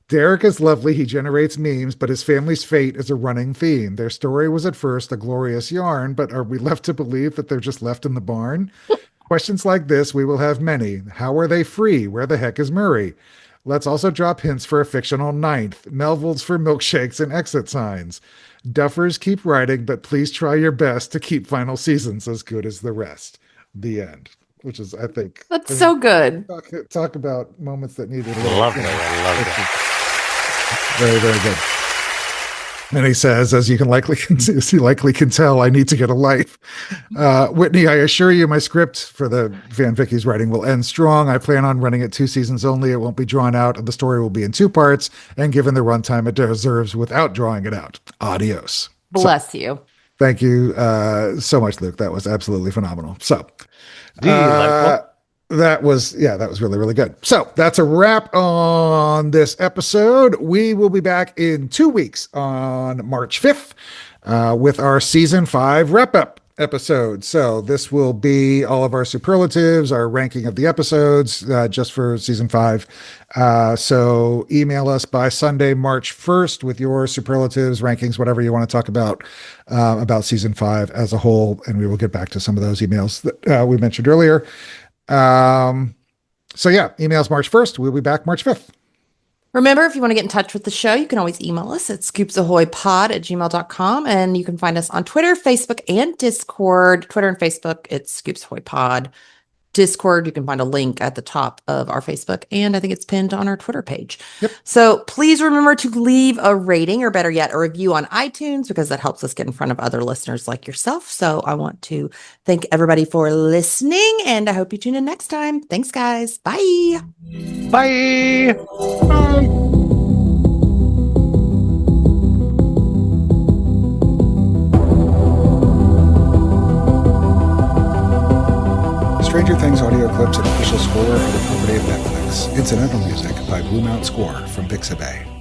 Speaker 2: Derek is lovely. He generates memes, but his family's fate is a running theme. Their story was at first a glorious yarn, but are we left to believe that they're just left in the barn? Questions like this, we will have many. How are they free? Where the heck is Murray? Let's also drop hints for a fictional ninth. Melvalds for milkshakes and exit signs. Duffers keep writing, but please try your best to keep final seasons as good as the rest. The end. Which is, I think...
Speaker 4: That's so good.
Speaker 2: Talk about moments that needed a little...
Speaker 3: Love it. I love it.
Speaker 2: Very, very good. And he says, as you likely can tell, I need to get a life. Whitney, I assure you my script for the Van Vicky's writing will end strong. I plan on running it 2 seasons only. It won't be drawn out, and the story will be in 2 parts and given the runtime it deserves without drawing it out. Adios.
Speaker 4: Bless you.
Speaker 2: Thank you so much, Luke. That was absolutely phenomenal. So, that was really, really good. So that's a wrap on this episode. We will be back in 2 weeks on March 5th with our season 5 wrap-up episode. So this will be all of our superlatives, our ranking of the episodes just for season 5. So email us by Sunday, March 1st with your superlatives, rankings, whatever you want to talk about season 5 as a whole. And we will get back to some of those emails that we mentioned earlier. So yeah, emails March 1st. We'll be back March 5th.
Speaker 4: Remember, if you want to get in touch with the show, you can always email us at scoopsahoypod@gmail.com. And you can find us on Twitter, Facebook, and Discord. Twitter and Facebook, it's Scoops Ahoy Pod. Discord, you can find a link at the top of our Facebook, and I think it's pinned on our Twitter page.
Speaker 2: Yep.
Speaker 4: So please remember to leave a rating, or better yet, a review on iTunes, because that helps us get in front of other listeners like yourself. So I want to thank everybody for listening, and I hope you tune in next time. Thanks, guys. Bye.
Speaker 3: Bye.
Speaker 2: Stranger Things audio clips and official score are the property of Netflix. Incidental music by Blue Mount Score from Pixabay.